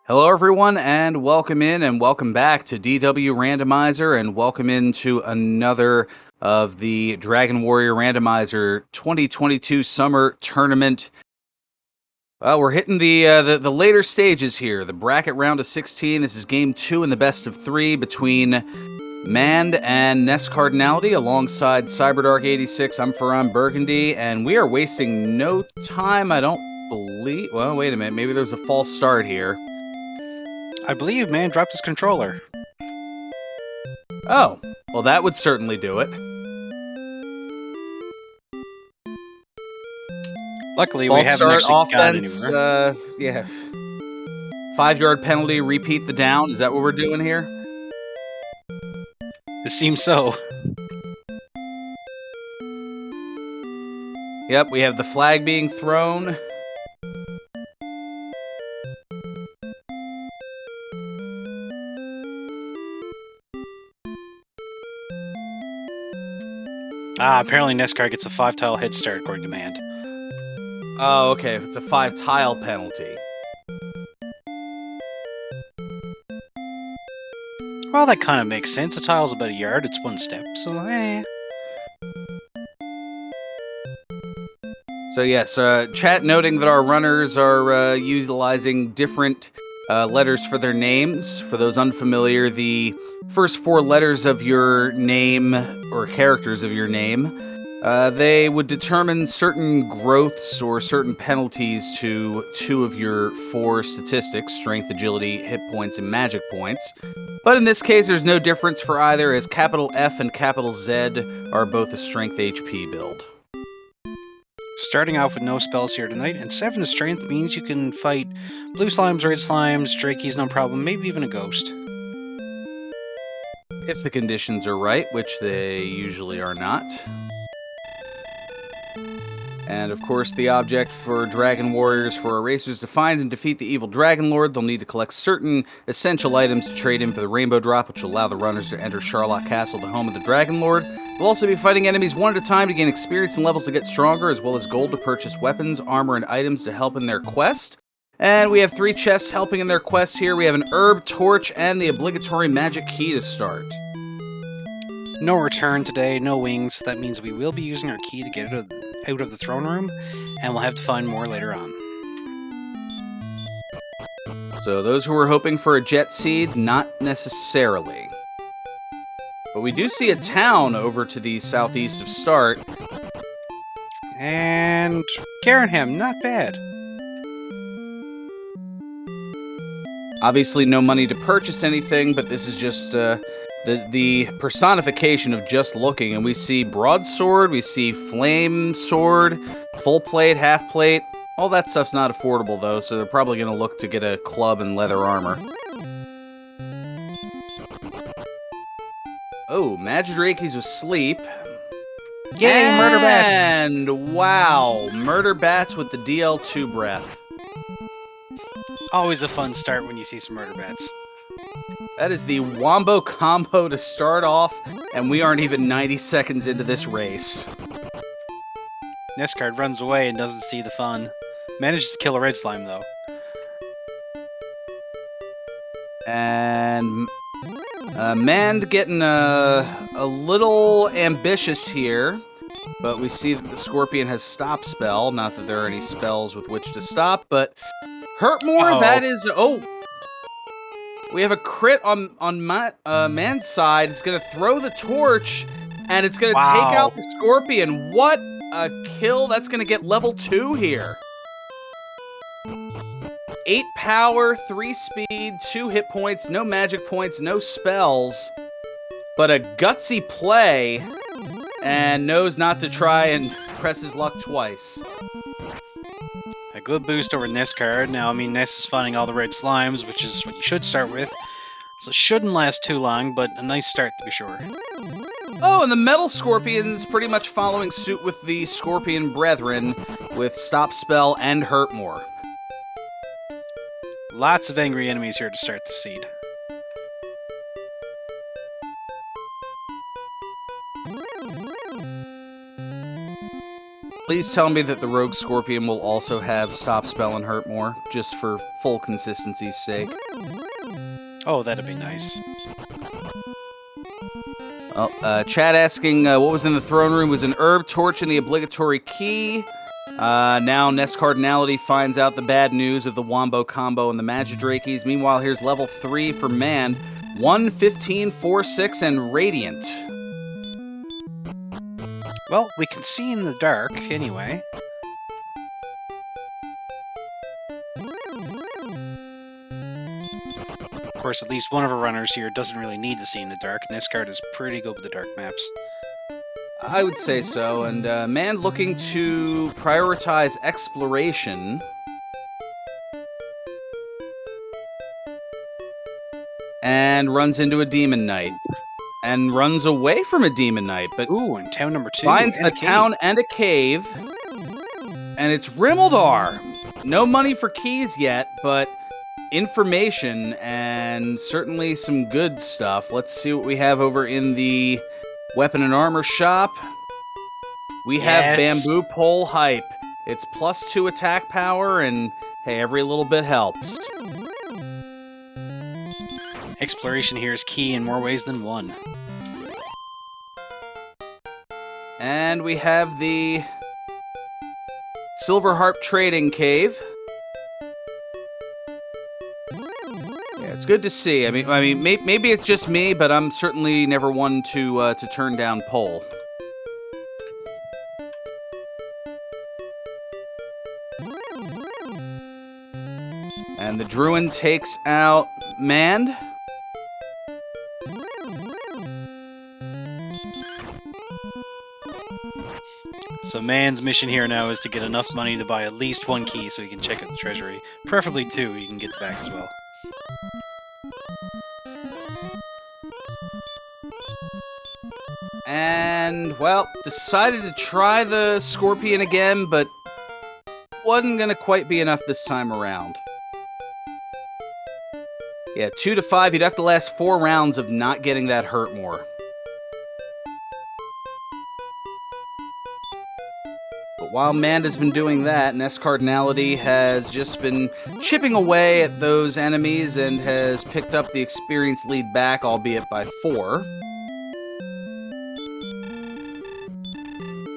Hello, everyone, and welcome in and welcome back to DW Randomizer, and welcome into another of the Dragon Warrior Randomizer 2022 Summer Tournament. We're hitting the later stages here, the bracket round of 16. This is game 2 in the best of 3 between Mand and NESCardinality alongside CyberDark86. I'm Ferran Burgundy, and we are wasting no time, I don't believe. Well, wait a minute, maybe there's a false start here. I believe man dropped his controller. Oh, well, that would certainly do it. Luckily, we haven't actually gone anywhere. Yeah. 5-yard penalty, repeat the down. Is that what we're doing here? It seems so. Yep, we have the flag being thrown. Apparently NESCard gets a 5-tile head start according to Mand. Oh, okay, it's a 5-tile penalty. Well, that kind of makes sense. A tile's about a yard, it's 1 step, so So yes, chat noting that our runners are utilizing different letters for their names. For those unfamiliar, the first 4 letters of your name, or characters of your name, they would determine certain growths or certain penalties to 2 of your 4 statistics: strength, agility, hit points, and magic points. But in this case, there's no difference for either, as capital F and capital Z are both a strength HP build. Starting off with no spells here tonight, and 7 strength means you can fight blue slimes, red slimes, drakies, no problem, maybe even a ghost. If the conditions are right, which they usually are not. And of course, the object for Dragon Warriors for Erasers to find and defeat the evil Dragon Lord. They'll need to collect certain essential items to trade in for the Rainbow Drop, which will allow the runners to enter Charlotte Castle, the home of the Dragon Lord. They'll also be fighting enemies one at a time to gain experience and levels to get stronger, as well as gold to purchase weapons, armor, and items to help in their quest. And we have 3 chests helping in their quest here. We have an herb, torch, and the obligatory magic key to start. No return today, no wings. That means we will be using our key to get out of the throne room, and we'll have to find more later on. So those who were hoping for a jet seed, not necessarily. But we do see a town over to the southeast of Start. And Garenham, not bad. Obviously no money to purchase anything, but this is just the personification of just looking. And we see broadsword, we see flame sword, full plate, half plate. All that stuff's not affordable though, so they're probably going to look to get a club and leather armor. Oh, Magidraki's with sleep. Yay, Murder Bat! And wow, Murder Bats with the DL2 breath. Always a fun start when you see some Murder Bats. That is the wombo combo to start off, and we aren't even 90 seconds into this race. NESCard runs away and doesn't see the fun. Manages to kill a red slime, though. And Mand getting a little ambitious here, but we see that the Scorpion has stop spell. Not that there are any spells with which to stop, but hurt more. Uh-oh. That is we have a crit on Mand's side. It's gonna throw the torch, and it's gonna take out the Scorpion. What a kill! That's gonna get level 2 here. 8 power, 3 speed, 2 hit points, no magic points, no spells, but a gutsy play, and knows not to try and press his luck twice. A good boost over NESCard. Now, I mean, Ness is finding all the red slimes, which is what you should start with, so it shouldn't last too long, but a nice start to be sure. Oh, and the Metal Scorpion is pretty much following suit with the Scorpion Brethren with Stop Spell and Hurt More. Lots of angry enemies here to start the seed. Please tell me that the Rogue Scorpion will also have Stop Spell and Hurt More, just for full consistency's sake. Oh, that'd be nice. Well, Chad asking what was in the throne room was an herb torch and the obligatory key. Now NESCardinality finds out the bad news of the Wombo combo and the Magidrakes. Meanwhile, here's level 3 for Mand. 1, 15, 4, 6, and Radiant. Well, we can see in the dark, anyway. Of course, at least one of our runners here doesn't really need to see in the dark. NESCard is pretty good with the dark maps. I would say so, and Mand looking to prioritize exploration. And runs into a Demon Knight. And runs away from a Demon Knight, but ooh, in town number 2. Finds a town and a cave. And it's Rimmeldar. No money for keys yet, but information and certainly some good stuff. Let's see what we have over in the weapon and armor shop. We have bamboo pole hype. It's +2 attack power, and hey, every little bit helps. Exploration here is key in more ways than one. And we have the Silver Harp Trading Cave. Yeah, it's good to see. I mean, maybe it's just me, but I'm certainly never one to turn down pole. And the Druid takes out Mand. So Mand's mission here now is to get enough money to buy at least 1 key so he can check out the treasury. Preferably 2, you can get the back as well. And, well, decided to try the Scorpion again, but wasn't going to quite be enough this time around. Yeah, 2 to 5, you'd have to last 4 rounds of not getting that hurt more. But while Mand has been doing that, NESCardinality has just been chipping away at those enemies and has picked up the experience lead back, albeit by 4.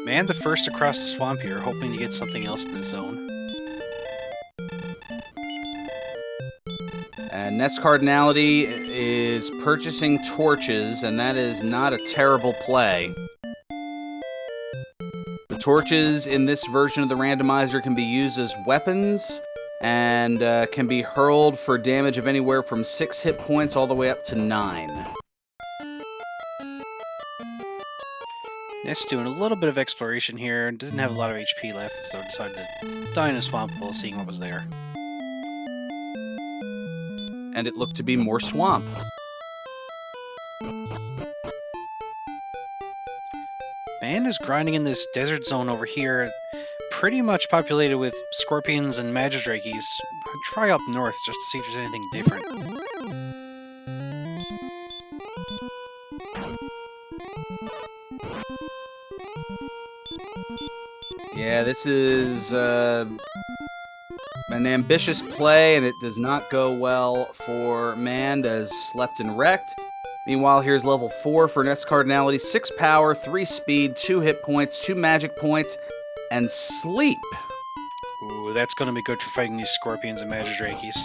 Mand the first across the swamp here, hoping to get something else in the zone. And NESCardinality is purchasing torches, and that is not a terrible play. The torches in this version of the randomizer can be used as weapons and can be hurled for damage of anywhere from 6 hit points all the way up to 9. Ness doing a little bit of exploration here, doesn't have a lot of HP left, so decided to die in a swamp pool, seeing what was there. And it looked to be more swamp. Mand is grinding in this desert zone over here, pretty much populated with scorpions and magidrakes. I'll try up north just to see if there's anything different. Yeah, this is an ambitious play, and it does not go well for Mand as slept and wrecked. Meanwhile, here's level 4 for NESCardinality. 6 power, 3 speed, 2 hit points, 2 magic points, and sleep. Ooh, that's going to be good for fighting these scorpions and magidrakes.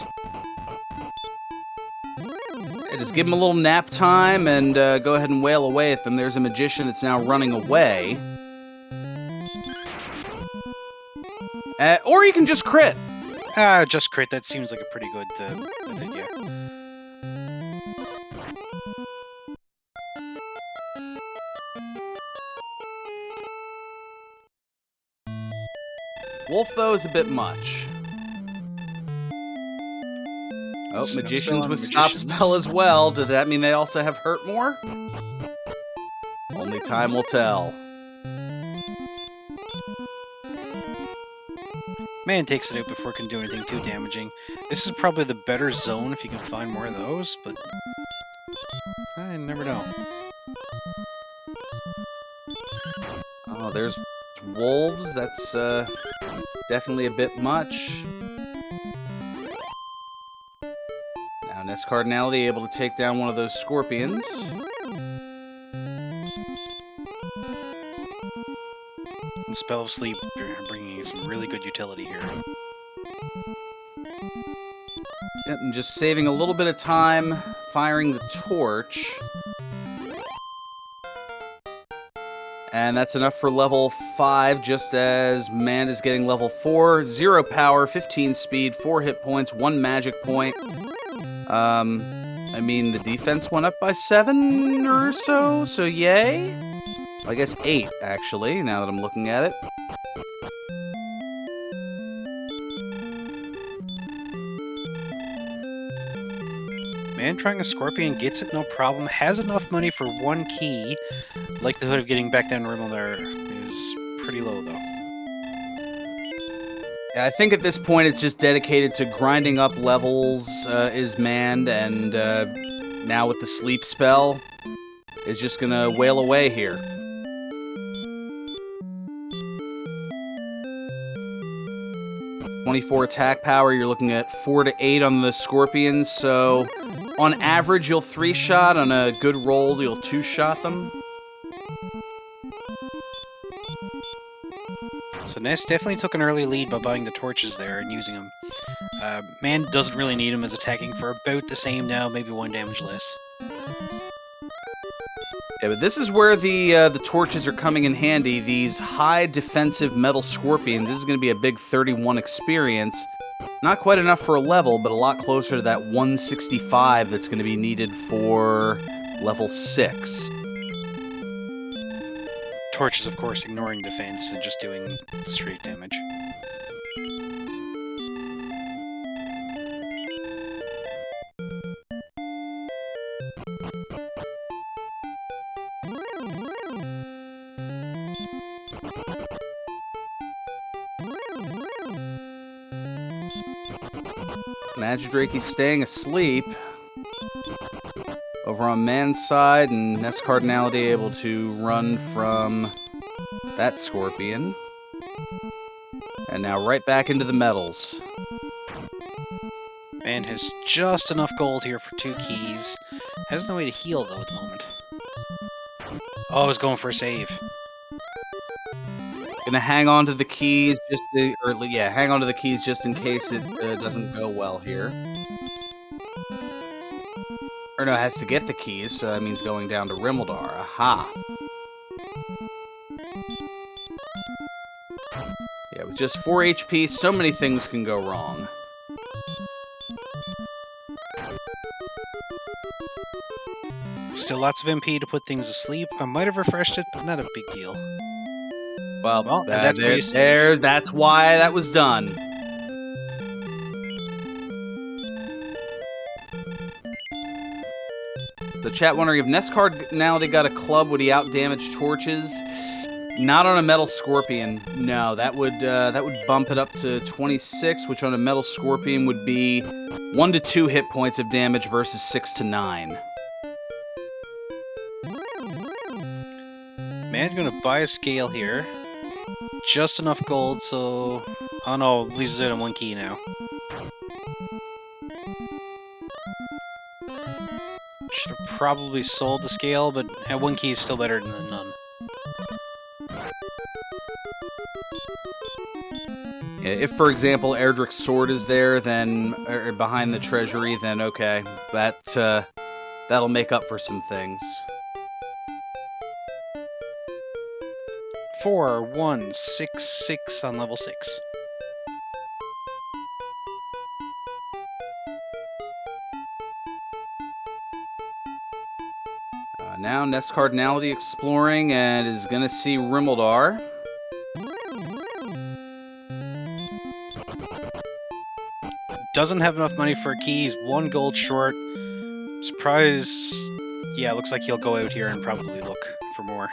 Yeah, just give him a little nap time and go ahead and wail away at them. There's a magician that's now running away. Or you can just crit. Just crit. That seems like a pretty good method, yeah. Wolf, though, is a bit much. Oh, magicians with stop spell as well. Does that mean they also have hurt more? Only time will tell. Mand takes it out before it can do anything too damaging. This is probably the better zone if you can find more of those, but I never know. Oh, there's wolves. That's definitely a bit much. Now, NESCardinality able to take down one of those scorpions. And Spell of Sleep bringing some really good utility here. Yep, and just saving a little bit of time, firing the torch. And that's enough for level 5, just as Mand is getting level 4. 0 power, 15 speed, 4 hit points, 1 magic point. I mean, the defense went up by 7 or so yay? I guess 8, actually, now that I'm looking at it. Man trying a scorpion gets it, no problem. Has enough money for 1 key. Likelihood of getting back down to Rimmeldar is pretty low, though. Yeah, I think at this point it's just dedicated to grinding up levels, is Mand, and now with the sleep spell, is just gonna wail away here. .24 attack power, you're looking at 4 to 8 on the scorpions, so on average you'll 3-shot, on a good roll you'll 2-shot them. So Ness definitely took an early lead by buying the torches there and using them. Man doesn't really need them as attacking for about the same now, maybe 1 damage less. Yeah, but this is where the torches are coming in handy. These high defensive metal scorpions, this is going to be a big 31 experience. Not quite enough for a level, but a lot closer to that 165 that's going to be needed for level 6. Torches, of course, ignoring defense and just doing straight damage. Magidrakey's staying asleep. Over on Mand's side, and NESCardinality able to run from that scorpion. And now right back into the metals. Man has just enough gold here for 2 keys. Has no way to heal, though, at the moment. Oh, he's going for a save. Gonna hang on to the keys hang on to the keys just in case it doesn't go well here. Or no, has to get the keys, so that means going down to Rimmeldar. Aha! Yeah, with just 4 HP, so many things can go wrong. Still lots of MP to put things asleep. I might have refreshed it, but not a big deal. Well, that's where you save. That's why that was done. The chat wondering if NESCardinality got a club, would he outdamage torches? Not on a metal scorpion. No, that would bump it up to 26, which on a metal scorpion would be 1 to 2 hit points of damage versus 6 to 9. Man's gonna buy a scale here. Just enough gold, so... Oh no, loses it on 1 key now. Should have probably sold the scale, but at 1 key is still better than none. Yeah, if, for example, Erdrick's sword is there, then or behind the treasury, then okay, that'll make up for some things. 4, 1, 6, 6 on level 6. Now NESCardinality exploring and is gonna see Rimmeldar. Doesn't have enough money for a key. He's 1 gold short. Surprise. Yeah, looks like he'll go out here and probably look for more.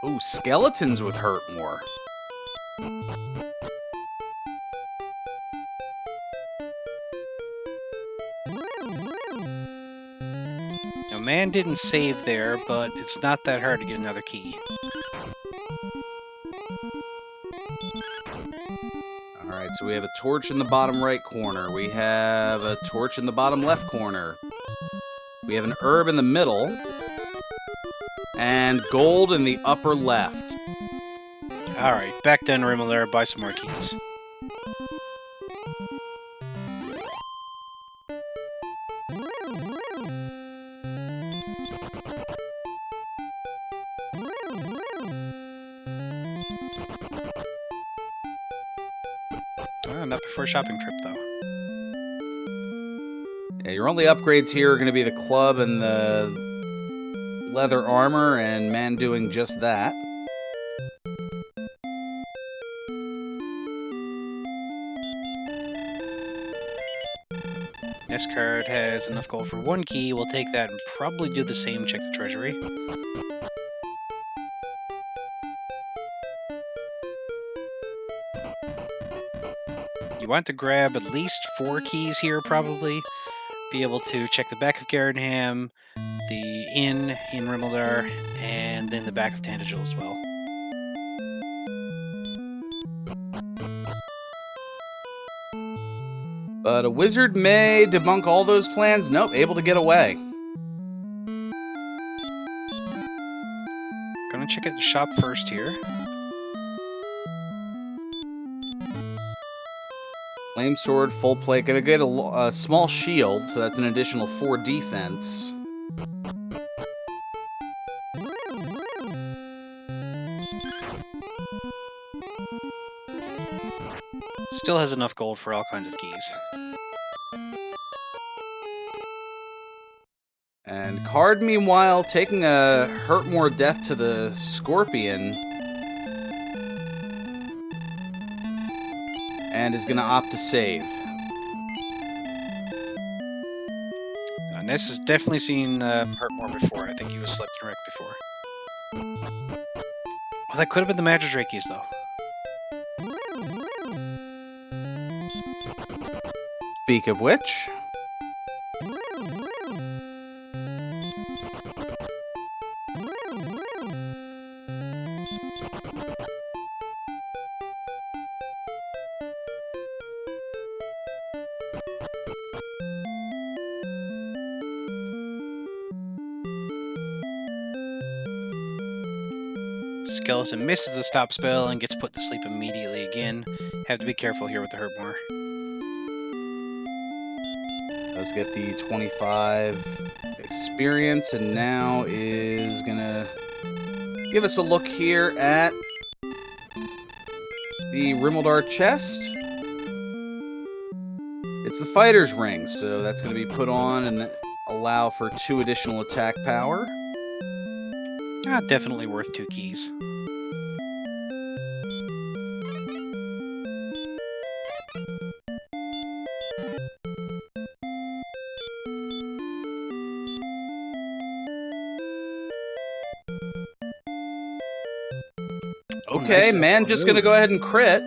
Ooh, skeletons would hurt more. Now, man didn't save there, but it's not that hard to get another key. Alright, so we have a torch in the bottom right corner. We have a torch in the bottom left corner. We have an herb in the middle. And gold in the upper left. Alright, back down to Rimmel there, buy some more keys. Not before a shopping trip, though. Yeah, your only upgrades here are going to be the club and the leather armor, and man doing just that. NESCard has enough gold for one key. We'll take that and probably do the same, check the treasury. You want to grab at least 4 keys here, probably. Be able to check the back of Gardenham, the inn in Rimmildar, and then the back of Tantagel as well. But a wizard may debunk all those plans. Nope, able to get away. Gonna check out the shop first here. Flame sword, full plate. Gonna get a small shield, so that's an additional 4 defense. Still has enough gold for all kinds of keys. And Card, meanwhile, taking a hurt more death to the Scorpion. And is going to opt to save. Ness has definitely seen Hurtmore before. I think he was slept and wrecked before. Well, that could have been the Magic keys, though. Speak of which... Skeleton misses the stop spell and gets put to sleep immediately again. Have to be careful here with the Hurtmore. Does get the 25 experience, and now is gonna give us a look here at the Rimmildar chest. It's the fighter's ring, so that's gonna be put on and allow for 2 additional attack power. Definitely worth 2 keys. Okay, nice man, just gonna go ahead and crit.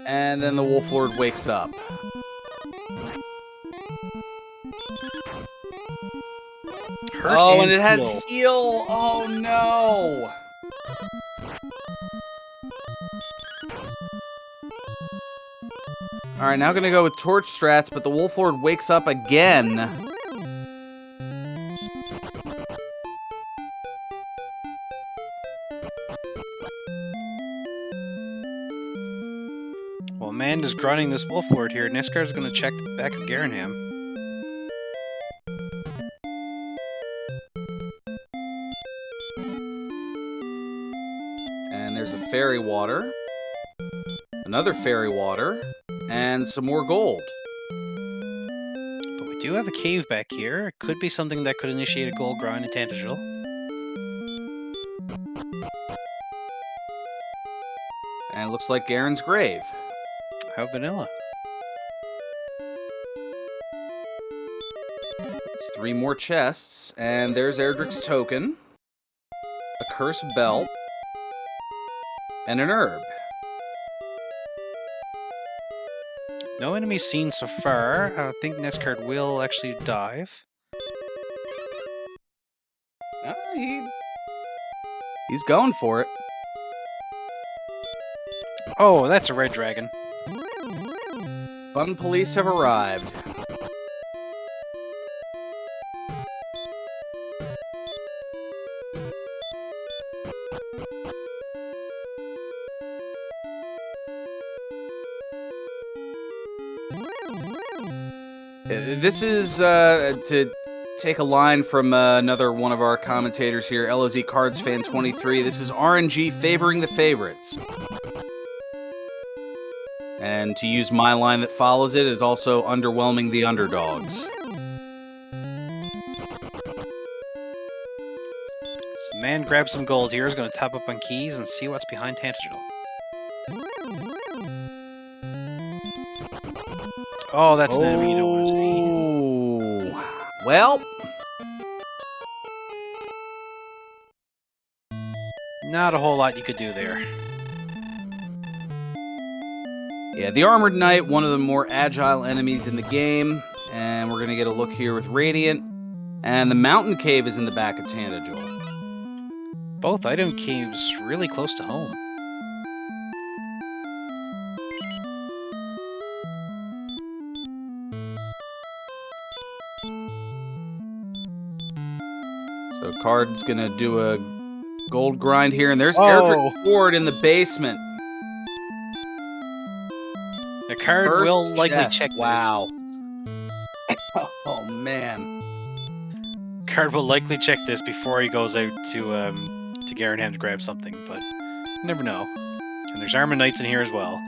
And then the Wolf Lord wakes up. Hurt and it has heal. heal. Oh no. All right, now gonna go with torch strats, but the Wolf Lord wakes up again. While Amanda's grunting this Wolf Lord here, NESCard's going to check the back of Gardenham. And there's a fairy water, another fairy water, and some more gold. But we do have a cave back here. It could be something that could initiate a gold grind in Tantagel. And it looks like Garen's grave. How vanilla. It's 3 more chests, and there's Erdrick's token, a cursed belt, and an herb. No enemies seen so far. I think NESCard will actually dive. He's going for it. Oh, that's a red dragon. Fun police have arrived. This is to take a line from another one of our commentators here, LOZ Cards Fan 23. This is RNG favoring the favorites. And to use my line that follows it, is also underwhelming the underdogs. So man grabs some gold here, is going to top up on keys and see what's behind Tangible. Oh, that's an enemy you don't want to see. Well, not a whole lot you could do there. yeah, the Armored Knight, one of the more agile enemies in the game, and we're going to get a look here with Radiant, and the Mountain Cave is in the back of Tangible. Both item caves really close to home. So Card's going to do a gold grind here, and there's Erdrick Ford in the basement. The card will likely check Wow. Oh, man. Card will likely check this before he goes out to Garenham to grab something, but you never know. And there's Armor Knights in here as well.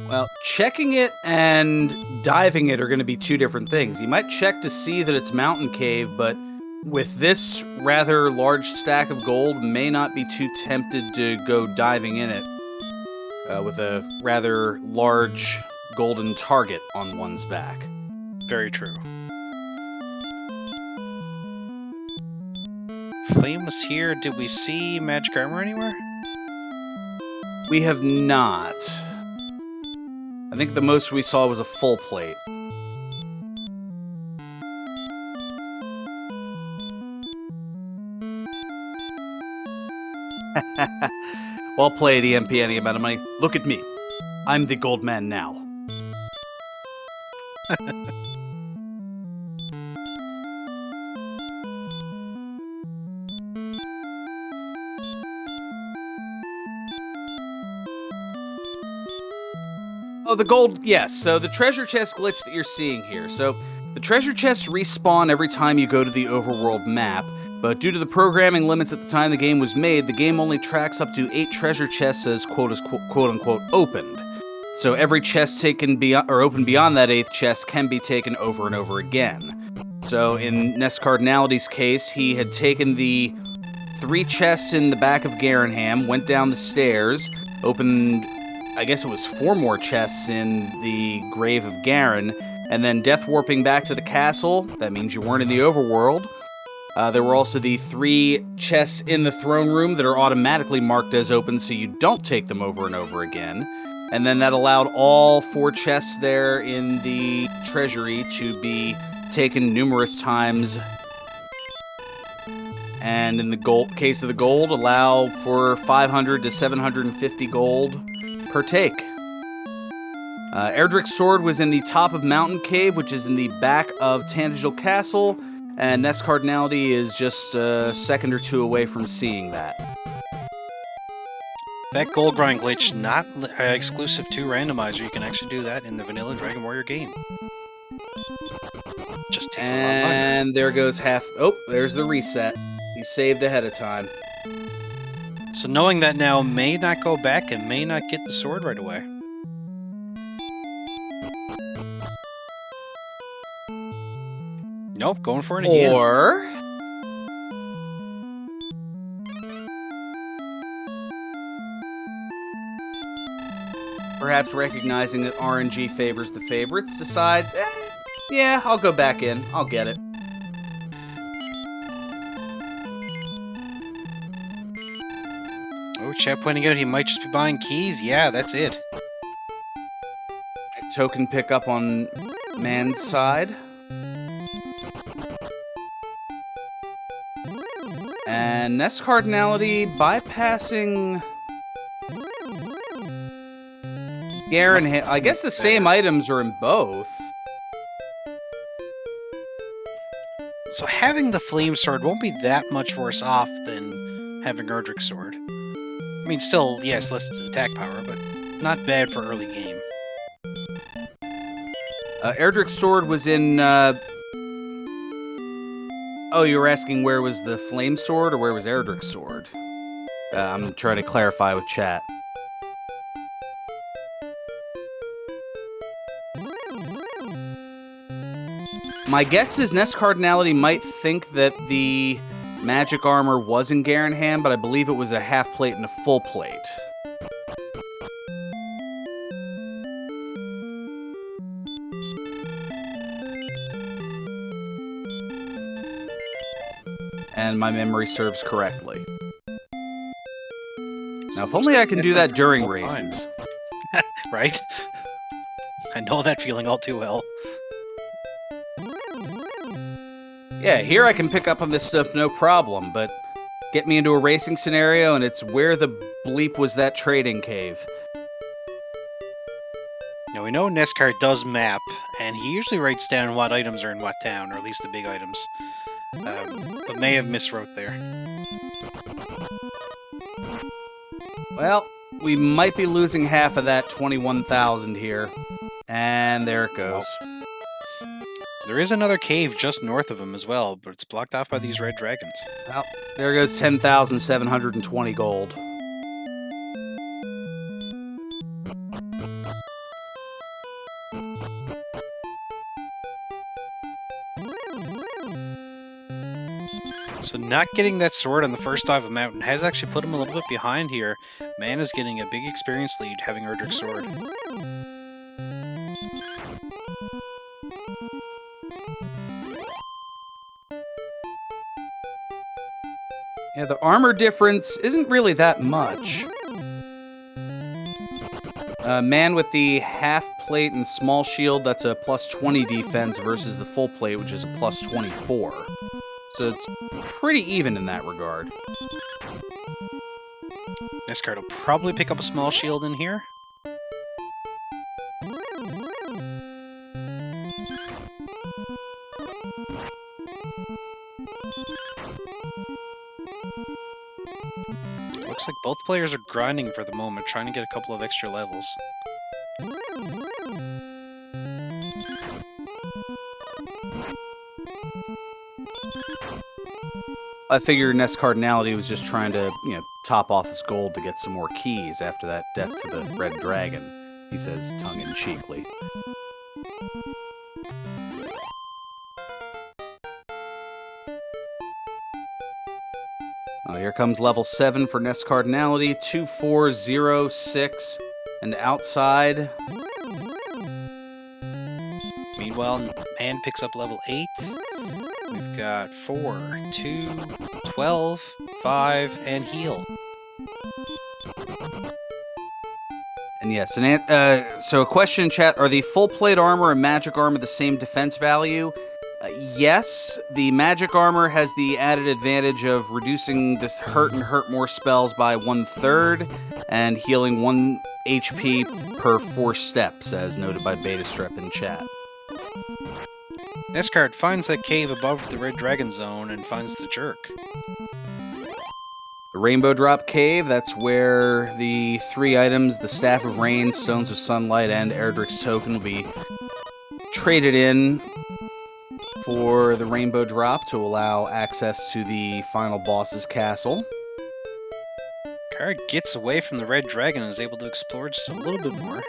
Well, checking it and diving it are going to be two different things. You might check to see that it's Mountain Cave, but with this rather large stack of gold, may not be too tempted to go diving in it with a rather large golden target on one's back. Very true. Flame was here. Did we see magic armor anywhere? We have not. I think the most we saw was a full plate. Well played, EMP, any amount of money. Look at me. I'm the gold man now. Oh, the gold, yes. So the treasure chest glitch that you're seeing here. So the treasure chests respawn every time you go to the overworld map, but due to the programming limits at the time the game was made, the game only tracks up to 8 treasure chests as quote-unquote opened. So every chest taken opened beyond that 8th chest can be taken over and over again. So in NESCardinality's case, he had taken the 3 chests in the back of Garenham, went down the stairs, opened, I guess it was 4 more chests in the Grave of Garen, and then death warping back to the castle. That means you weren't in the overworld. There were also the 3 chests in the throne room that are automatically marked as open so you don't take them over and over again. And then that allowed all 4 chests there in the treasury to be taken numerous times. And in the case of the gold, allow for 500 to 750 gold per take. Erdrick's sword was in the top of Mountain Cave, which is in the back of Tangible Castle, and NESCardinality is just a second or 2 away from seeing that. That gold grind glitch not exclusive to randomizer. You can actually do that in the vanilla Dragon Warrior game. Just takes a lot of time. And there goes half. Oh, there's the reset. He saved ahead of time. So knowing that now may not go back and may not get the sword right away. Nope, going for it again. Or perhaps recognizing that RNG favors the favorites, decides, yeah, I'll go back in. I'll get it. Oh, chat pointing out he might just be buying keys. Yeah, that's it. Token pickup on man's side. And NESCardinality bypassing Garen. I guess the same items are in both. So having the Flame Sword won't be that much worse off than having Erdrick's Sword. I mean, still, yes, less attack power, but not bad for early game. Erdrick's Sword was in... Oh, you were asking where was the Flame Sword or where was Erdrick's Sword? I'm trying to clarify with chat. My guess is NESCardinality might think that the magic armor was in Garenham, but I believe it was a half plate and a full plate. And my memory serves correctly. Now, if only I can do that during races. Right? I know that feeling all too well. Yeah, here I can pick up on this stuff no problem, but get me into a racing scenario and it's where the bleep was that trading cave. Now we know NESCard does map, and he usually writes down what items are in what town, or at least the big items. But may have miswrote there. Well, we might be losing half of that 21,000 here. And there it goes. There is another cave just north of him as well, but it's blocked off by these red dragons. Well, there goes 10,720 gold. So not getting that sword on the first dive of Mountain has actually put him a little bit behind here. Man is getting a big experience lead having Erdrick's Sword. Yeah, the armor difference isn't really that much. Man with the half plate and small shield, that's a plus 20 defense versus the full plate, which is a plus 24. So it's pretty even in that regard. NESCard will probably pick up a small shield in here. Looks like both players are grinding for the moment, trying to get a couple of extra levels. I figure NESCardinality was just trying to, top off his gold to get some more keys after that death to the red dragon, he says tongue-in-cheekly. Here comes level 7 for NESCardinality, 2406, and outside. Meanwhile, Man picks up level 8. We've got 4, 2, 12, 5, and heal. And yes, so a question in chat, are the full plate armor and magic armor the same defense value? Yes, the magic armor has the added advantage of reducing this hurt and hurt more spells by 1/3 and healing 1 HP per 4 steps, as noted by Betastrep in chat. NESCard finds that cave above the red dragon zone and finds the jerk. The Rainbow Drop Cave, that's where the 3 items, the Staff of Rain, Stones of Sunlight, and Erdrick's Token will be traded in for the Rainbow Drop to allow access to the final boss's castle. Card gets away from the red dragon and is able to explore just a little bit more.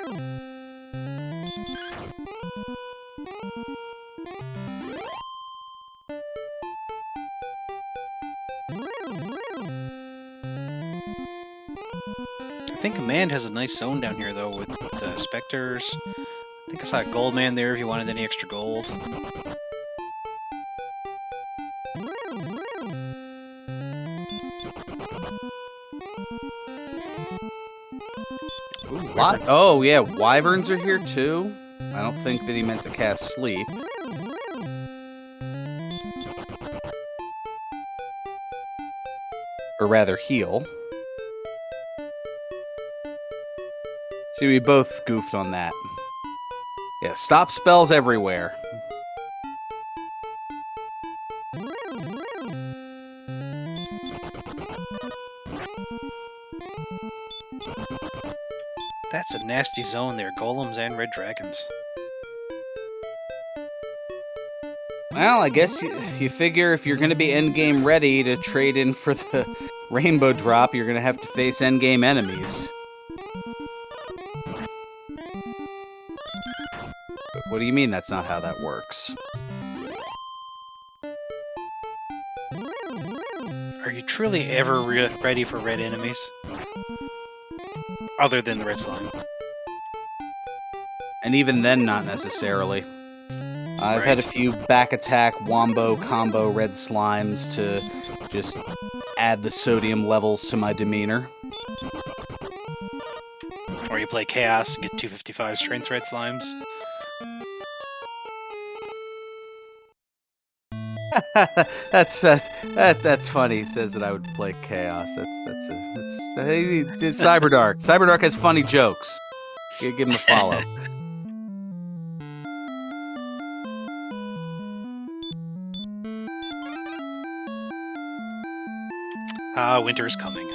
I think Command has a nice zone down here though with the specters. I think I saw a gold man there if you wanted any extra gold. Ooh, Oh, yeah, wyverns are here too. I don't think that he meant to cast sleep. Or rather, heal. See, we both goofed on that. Yeah, stop spells everywhere. That's a nasty zone there, golems and red dragons. Well, I guess you figure if you're going to be endgame ready to trade in for the rainbow drop, you're going to have to face endgame enemies. But what do you mean that's not how that works? Are you truly ever ready for red enemies? Other than the red slime. And even then, not necessarily. I've had a few back attack, wombo, combo red slimes to just add the sodium levels to my demeanor. Or you play Chaos and get 255 strength red slimes. That's funny. He says that I would play Chaos. That's Cyberdark. Cyberdark has funny jokes. Give him a follow. Winter is coming.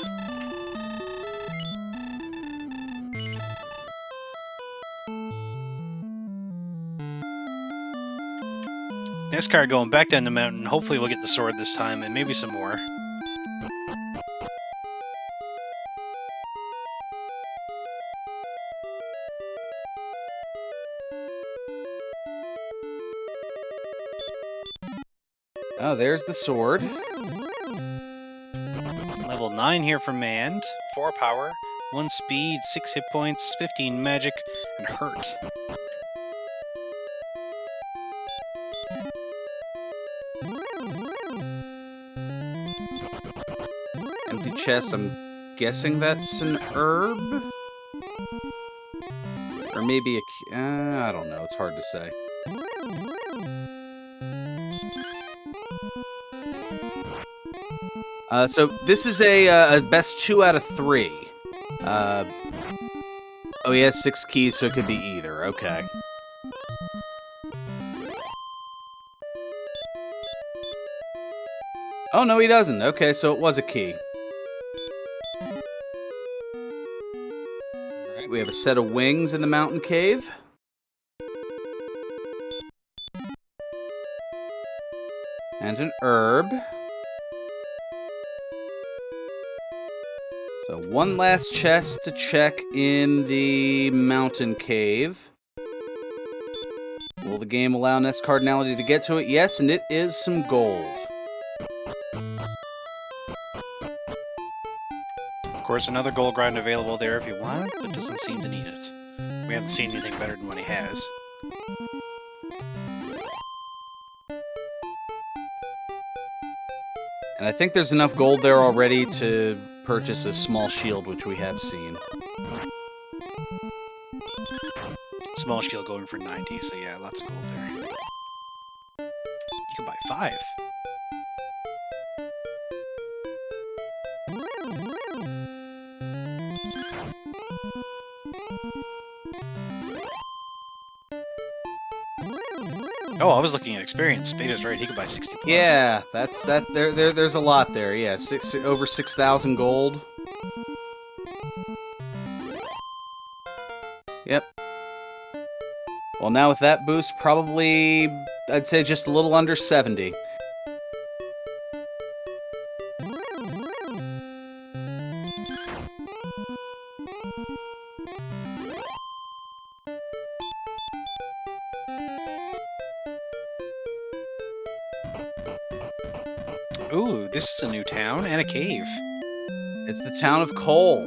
NESCard going back down the mountain. Hopefully we'll get the sword this time, and maybe some more. Oh, there's the sword. Level 9 here for Mand. 4 power, 1 speed, 6 hit points, 15 magic, and hurt. Empty chest, I'm guessing that's an herb? Or maybe I don't know, it's hard to say. So this is a best 2 out of 3. Oh, he has 6 keys, so it could be either. Okay. Oh, no, he doesn't. Okay, so it was a key. Alright, we have a set of wings in the mountain cave. And an herb. So one last chest to check in the mountain cave. Will the game allow NESCardinality to get to it? Yes, and it is some gold. Of course, another gold grind available there if you want it, but doesn't seem to need it. We haven't seen anything better than what he has. And I think there's enough gold there already to purchase a small shield, which we have seen. Small shield going for 90, so yeah, lots of gold there. You can buy 5. Oh, I was looking at experience. Beta's right, he could buy 60 plus. Yeah, that's that. There's a lot there. Yeah, over 6,000 gold. Yep. Well, now with that boost, probably I'd say just a little under 70. Ooh, this is a new town and a cave. It's the town of Cole.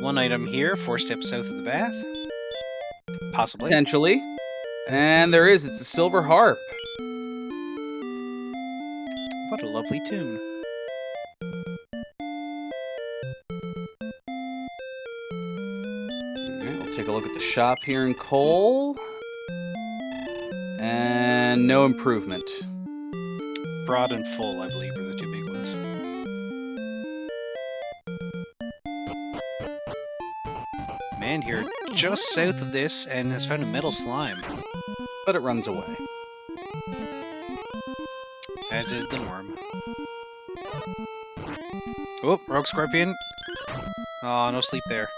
1 item here, 4 steps south of the bath. Possibly. Potentially. And there is. It's a silver harp. What a lovely tune. a look at the shop here in Cole. And no improvement. Broad and Full, I believe, are the two big ones. Man here just south of this and has found a metal slime. But it runs away. As is the norm. Oh, Rogue Scorpion. Oh, no sleep there.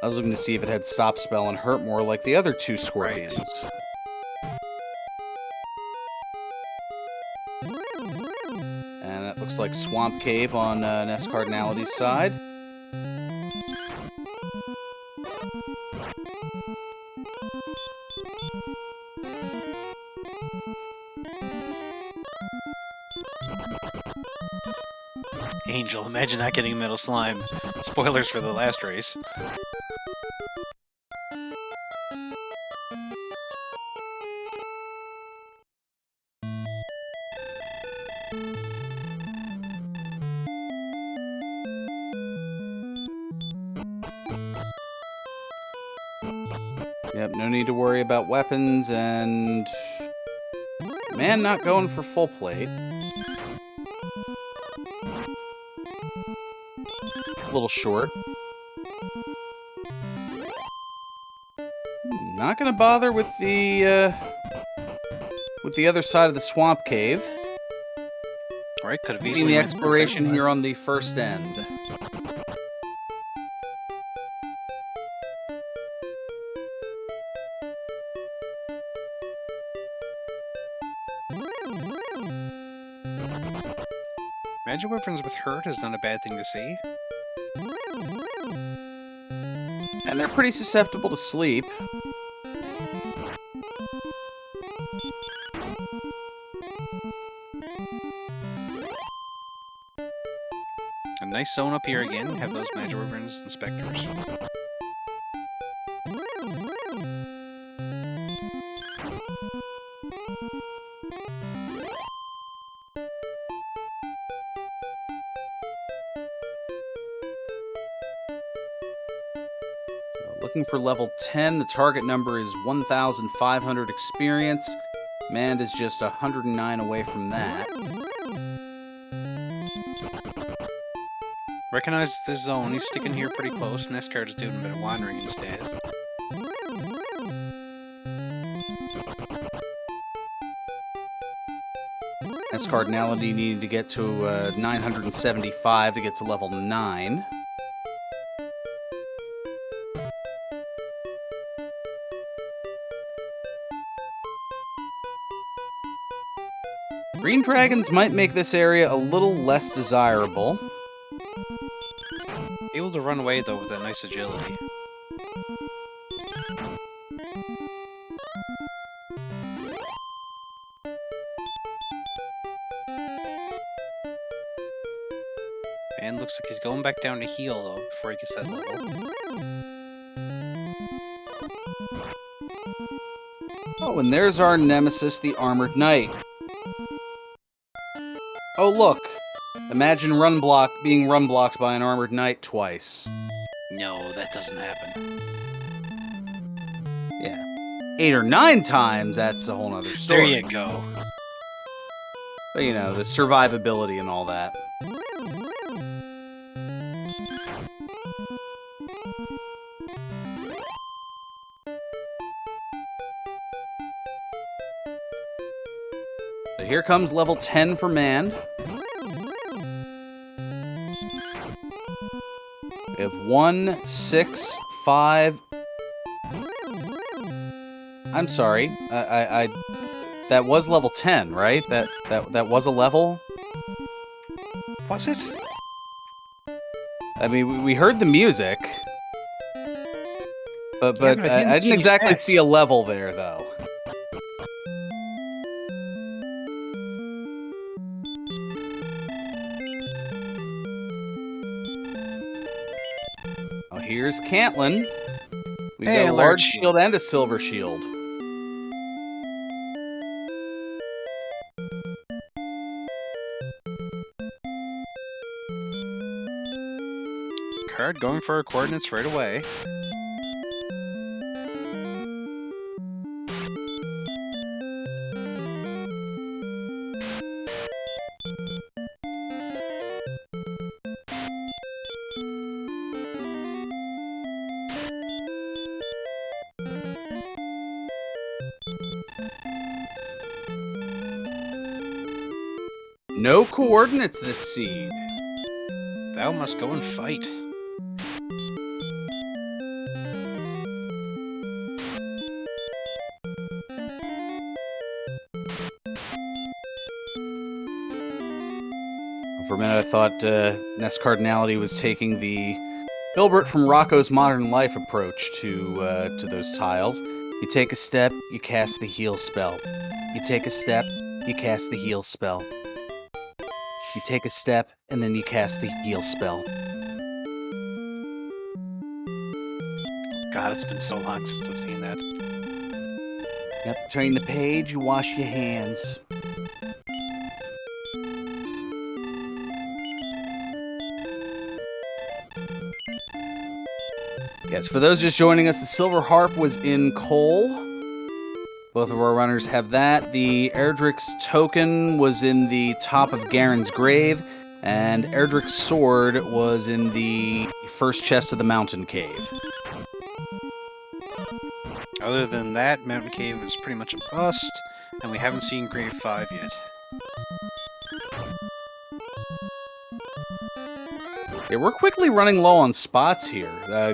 I was looking to see if it had Stop Spell and Hurt more like the other two Scorpions. And that looks like Swamp Cave on NESCardinality's side. Angel, imagine not getting a metal slime. Spoilers for the last race. Yep, no need to worry about weapons, and man not going for full plate. A little short. Not gonna bother with the other side of the swamp cave. Right, could have Seeing easily the exploration here on the first end. Magic weapons with hurt is not a bad thing to see. And they're pretty susceptible to sleep. A nice zone up here again. Have those magic weapons and specters. Looking for level 10. The target number is 1,500 experience. Mand is just 109 away from that. Recognize this zone. He's sticking here pretty close. NESCard is doing a bit of wandering instead. NESCardinality needed to get to 975 to get to level 9. Green dragons might make this area a little less desirable. Able to run away though with that nice agility. And looks like he's going back down to heal though before he gets that level. Oh, and there's our nemesis, the Armored Knight. Oh, look! Imagine being run blocked by an Armored Knight twice. No, that doesn't happen. Yeah. 8 or 9 times, that's a whole nother story. There you go. But, you know, the survivability and all that. So here comes level 10 for Mand. We have 1, 6, 5. I'm sorry. That was level 10, right? That was a level? Was it? I mean, we heard the music. But Yeah, but I didn't exactly see a level there, though. Oh, here's Cantlin. We've got a large shield and a silver shield. card, going for our coordinates right away. No coordinates this seed. Thou must go and fight. For a minute, I thought NESCardinality was taking the Filbert from Rocco's Modern Life approach to those tiles. You take a step, you cast the heal spell. You take a step, you cast the heal spell. You take a step, and then you cast the heal spell. God, it's been so long since I've seen that. Yep, turn the page, you wash your hands. Yes, for those just joining us, the Silver Harp was in coal. Both of our runners have that. The Erdrick's token was in the top of Garen's grave, and Erdrick's sword was in the first chest of the mountain cave. Other than that, Mountain Cave is pretty much a bust, and we haven't seen Grave 5 yet. Yeah, we're quickly running low on spots here.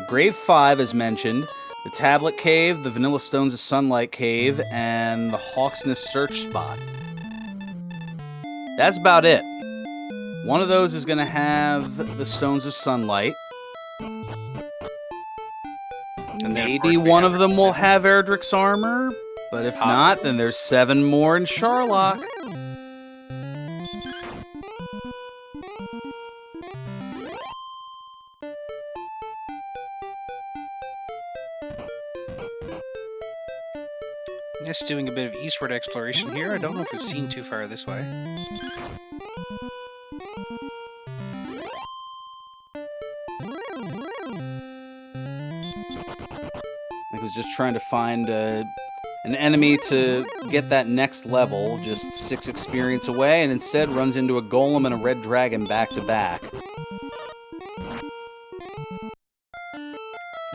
Grave 5, as mentioned, the Tablet Cave, the Vanilla Stones of Sunlight Cave, and the Hawk's Nest Search spot. That's about it. One of those is going to have the Stones of Sunlight. And then, Maybe one of them will have Erdrick's armor, but if not, then there's 7 more in Sharlock. Just doing a bit of eastward exploration here. I don't know if we've seen too far this way. I was just trying to find an enemy to get that next level, just 6 experience away, and instead runs into a golem and a red dragon back to back.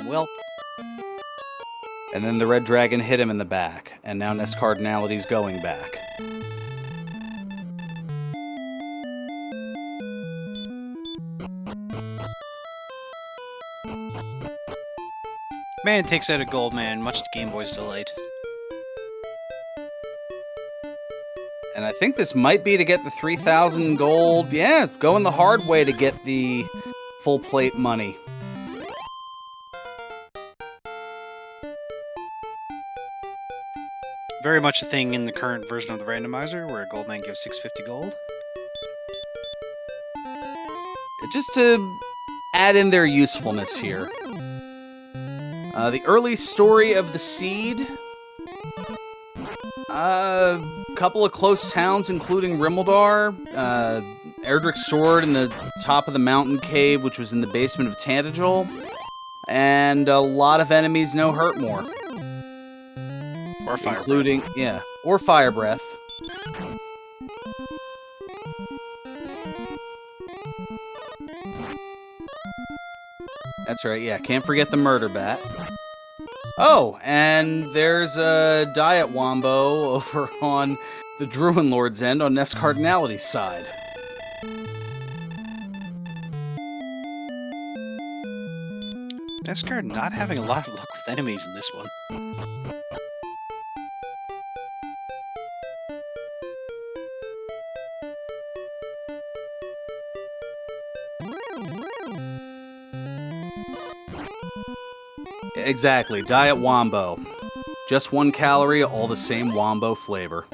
Well. And then the red dragon hit him in the back, and now NESCardinality's going back. Man takes out a gold man, much to Game Boy's delight. And I think this might be to get the 3,000 gold. Yeah, going the hard way to get the full plate money. Very much a thing in the current version of the randomizer, where a gold man gives 650 gold. Just to add in their usefulness here. The early story of the seed. A couple of close towns, including Rimmeldar. Erdrick's sword in the top of the mountain cave, which was in the basement of Tantagel. And a lot of enemies no hurt more. Or fire including, breath. Yeah, or fire breath. That's right, yeah, can't forget the murder bat. Oh, and there's a Diet Wombo over on the Druin Lord's End on NESCardinality's side. NESCard not having a lot of luck with enemies in this one. Exactly, Diet Wombo. Just 1 calorie, all the same Wombo flavor.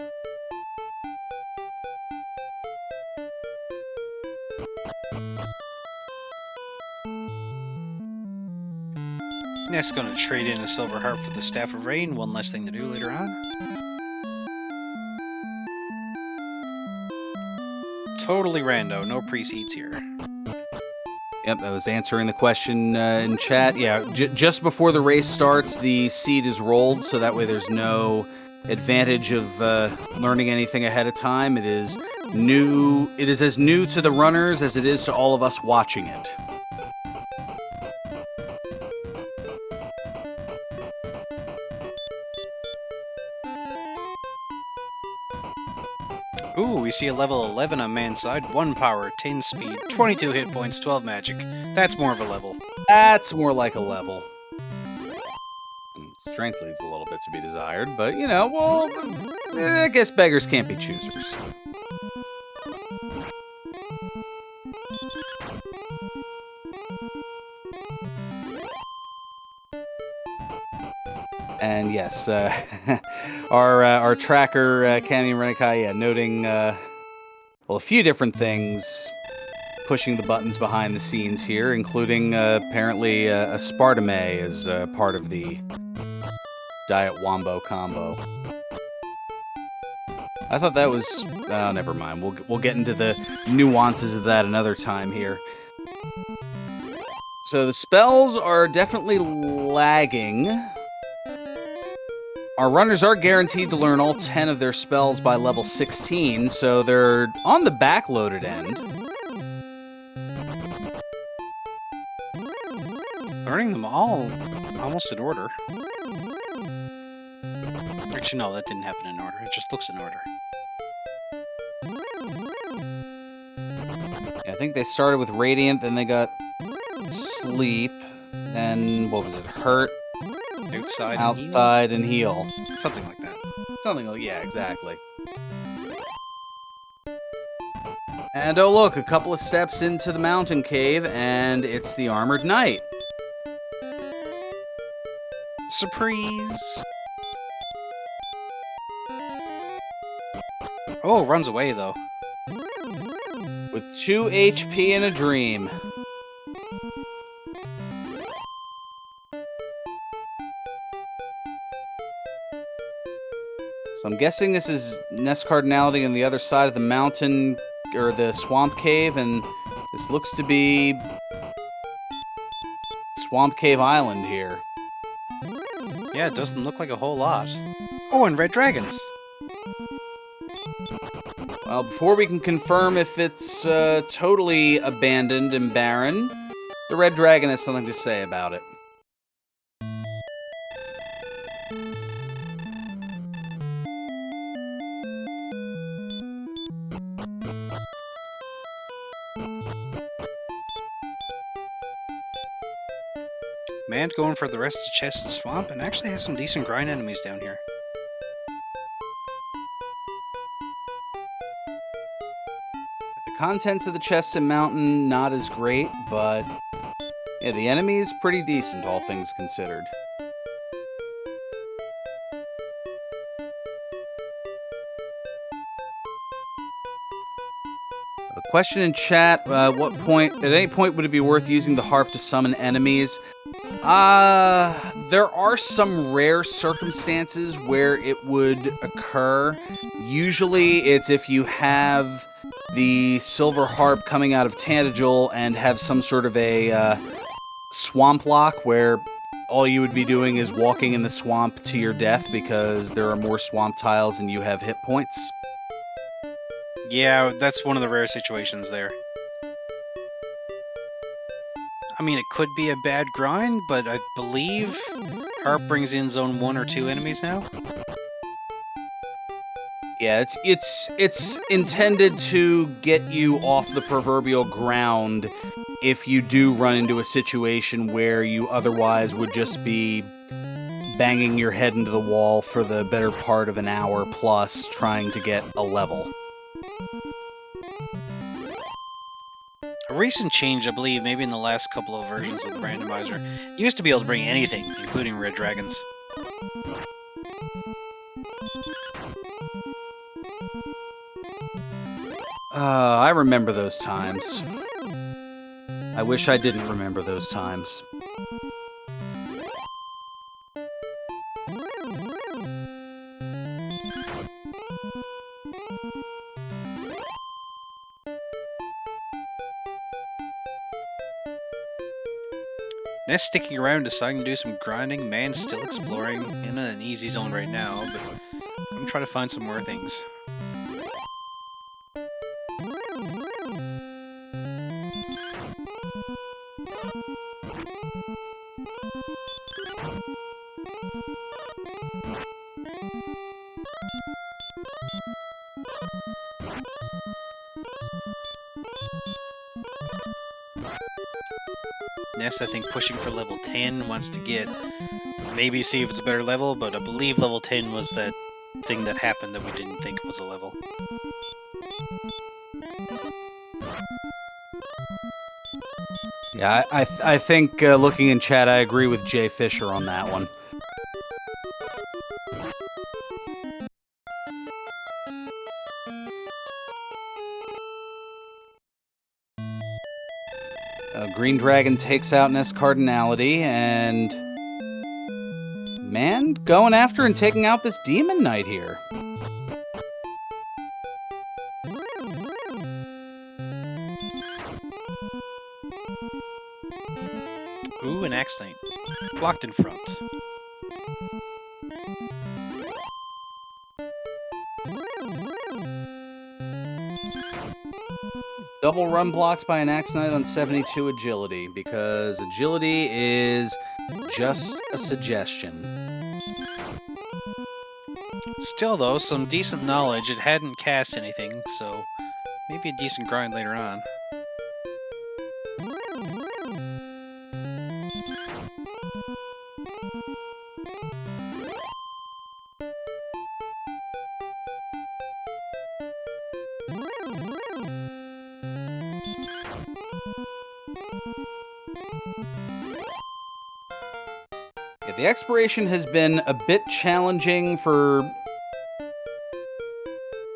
Ness gonna trade in a Silver Harp for the Staff of Rain, one less thing to do later on. Totally rando, no pre-seeds here. Yep, I was answering the question in chat. Yeah, just before the race starts, the seed is rolled, so that way there's no advantage of learning anything ahead of time. It is new. It is as new to the runners as it is to all of us watching it. Ooh, we see a level 11 on man's side. 1 power, 10 speed, 22 hit points, 12 magic. That's more of a level. That's more like a level. Strength leaves a little bit to be desired, but, you know, well, I guess beggars can't be choosers. And yes, our tracker, Cami Renikai, noting, well, a few different things, pushing the buttons behind the scenes here, including, apparently, a Spartame as part of the Diet Wombo combo. I thought that was... Oh, never mind. We'll get into the nuances of that another time here. So the spells are definitely lagging. Our runners are guaranteed to learn all 10 of their spells by level 16, so they're on the backloaded end. Learning them all almost in order. Actually, no, that didn't happen in order. It just looks in order. Yeah, I think they started with Radiant, then they got Sleep, then, what was it, Hurt, Outside and Heal. Something like that. Something like, yeah, exactly. And oh look, a couple of steps into the mountain cave, and it's the Armored Knight. Surprise! Oh, runs away though. With 2 HP and a dream. So I'm guessing this is NESCardinality on the other side of the mountain, or the swamp cave, and this looks to be Swamp Cave Island here. Yeah, it doesn't look like a whole lot. Oh, and red dragons! Well, before we can confirm if it's totally abandoned and barren, the red dragon has something to say about it. Man going for the rest of the chest and swamp, and actually has some decent grind enemies down here. The contents of the chest and mountain, not as great, but yeah, the enemy is pretty decent, all things considered. A question in chat, at any point would it be worth using the harp to summon enemies? There are some rare circumstances where it would occur. Usually it's if you have the silver harp coming out of Tantagel and have some sort of a swamp lock where all you would be doing is walking in the swamp to your death because there are more swamp tiles than you have hit points. Yeah, that's one of the rare situations there. I mean, it could be a bad grind, but I believe Harp brings in zone 1 or 2 enemies now. Yeah, it's intended to get you off the proverbial ground if you do run into a situation where you otherwise would just be banging your head into the wall for the better part of an hour plus trying to get a level. A recent change, I believe, maybe in the last couple of versions of the randomizer, used to be able to bring anything, including red dragons. I remember those times. I wish I didn't remember those times. Ness sticking around, deciding to do some grinding. Man's still exploring in an easy zone right now, but I'm gonna try to find some more things. Ness, I think, pushing for level 10, wants to get, maybe see if it's a better level, but I believe level 10 was that thing that happened that we didn't think was a level. Yeah, I think looking in chat, I agree with Jay Fisher on that one. Green Dragon takes out NESCardinality, and man, going after and taking out this Demon Knight here. Ooh, an Axe Knight. Blocked in front. Double run blocked by an Axe Knight on 72 agility, because agility is just a suggestion. Still, though, some decent knowledge. It hadn't cast anything, so maybe a decent grind later on. Yeah, the expiration has been a bit challenging for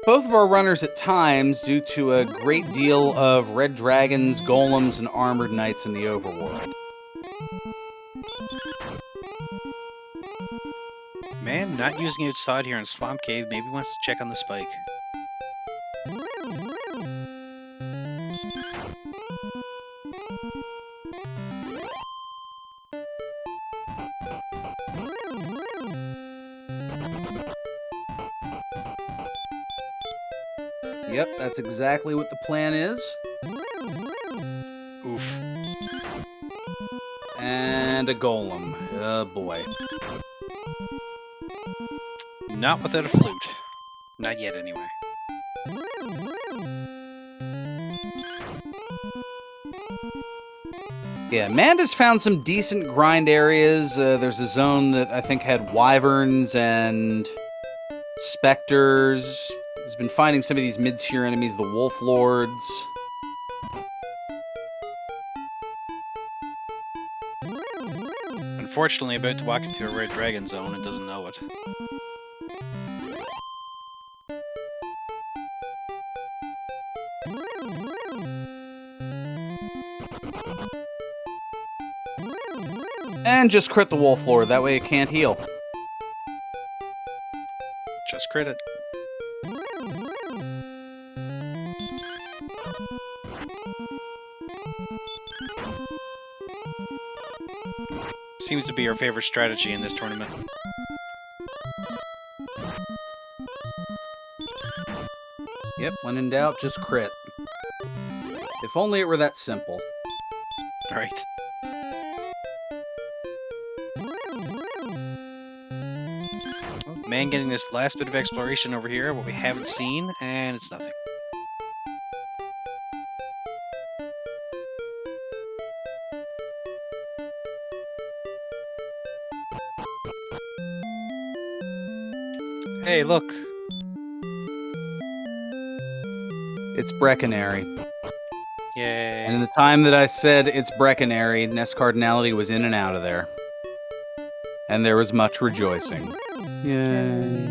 both of our runners at times due to a great deal of red dragons, golems, and armored knights in the overworld. Man, not using it outside here in Swamp Cave, maybe wants to check on the spike. Yep, that's exactly what the plan is. Oof. And a golem. Oh boy. Not without a flute. Not yet, anyway. Yeah, Amanda's found some decent grind areas. There's a zone that I think had wyverns and specters. He's been finding some of these mid-tier enemies, the wolf lords. Unfortunately, about to walk into a red dragon zone and doesn't know it. And just crit the wolf lord, that way it can't heal. Just crit it. Seems to be our favorite strategy in this tournament. Yep, when in doubt, just crit. If only it were that simple. Right. Man getting this last bit of exploration over here, what we haven't seen, and it's nothing. Hey, look. It's Brecconary. Yay. And in the time that I said it's Brecconary, NESCardinality was in and out of there. And there was much rejoicing. Yay.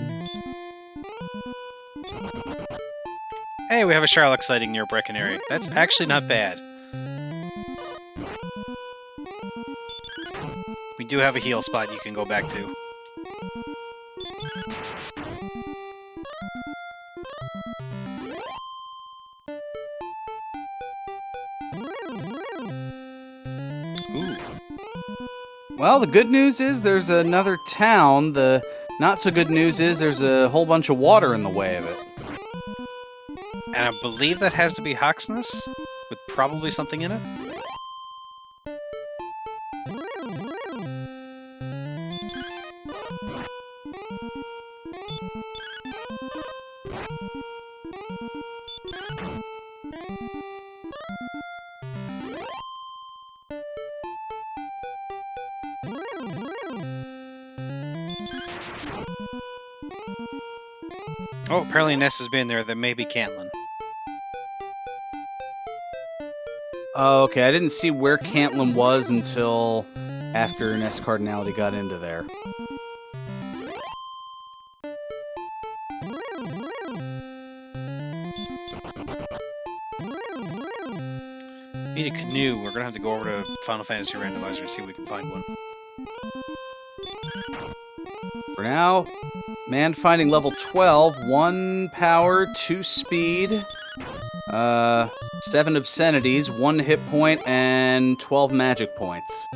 Hey, we have a Sherlock sighting near Brecconary. That's actually not bad. We do have a heal spot you can go back to. Ooh. Well, the good news is there's another town. The not so good news is there's a whole bunch of water in the way of it. And I believe that has to be Hoxness, with probably something in it. Oh, apparently Ness has been there. That may be Cantlin. Oh, okay, I didn't see where Cantlin was until after NESCardinality got into there. Need a canoe. We're gonna have to go over to Final Fantasy Randomizer and see if we can find one. For now, man finding level 12, 1 power, 2 speed, 7 obscenities, 1 hit point, and 12 magic points.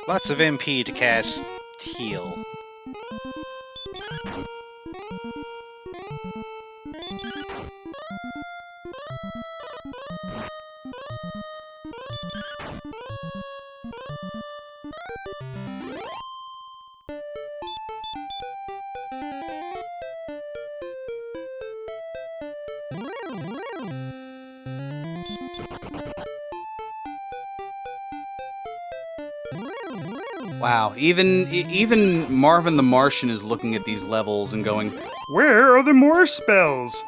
Lots of MP to cast heal. Wow, even Marvin the Martian is looking at these levels and going, Where are the more spells?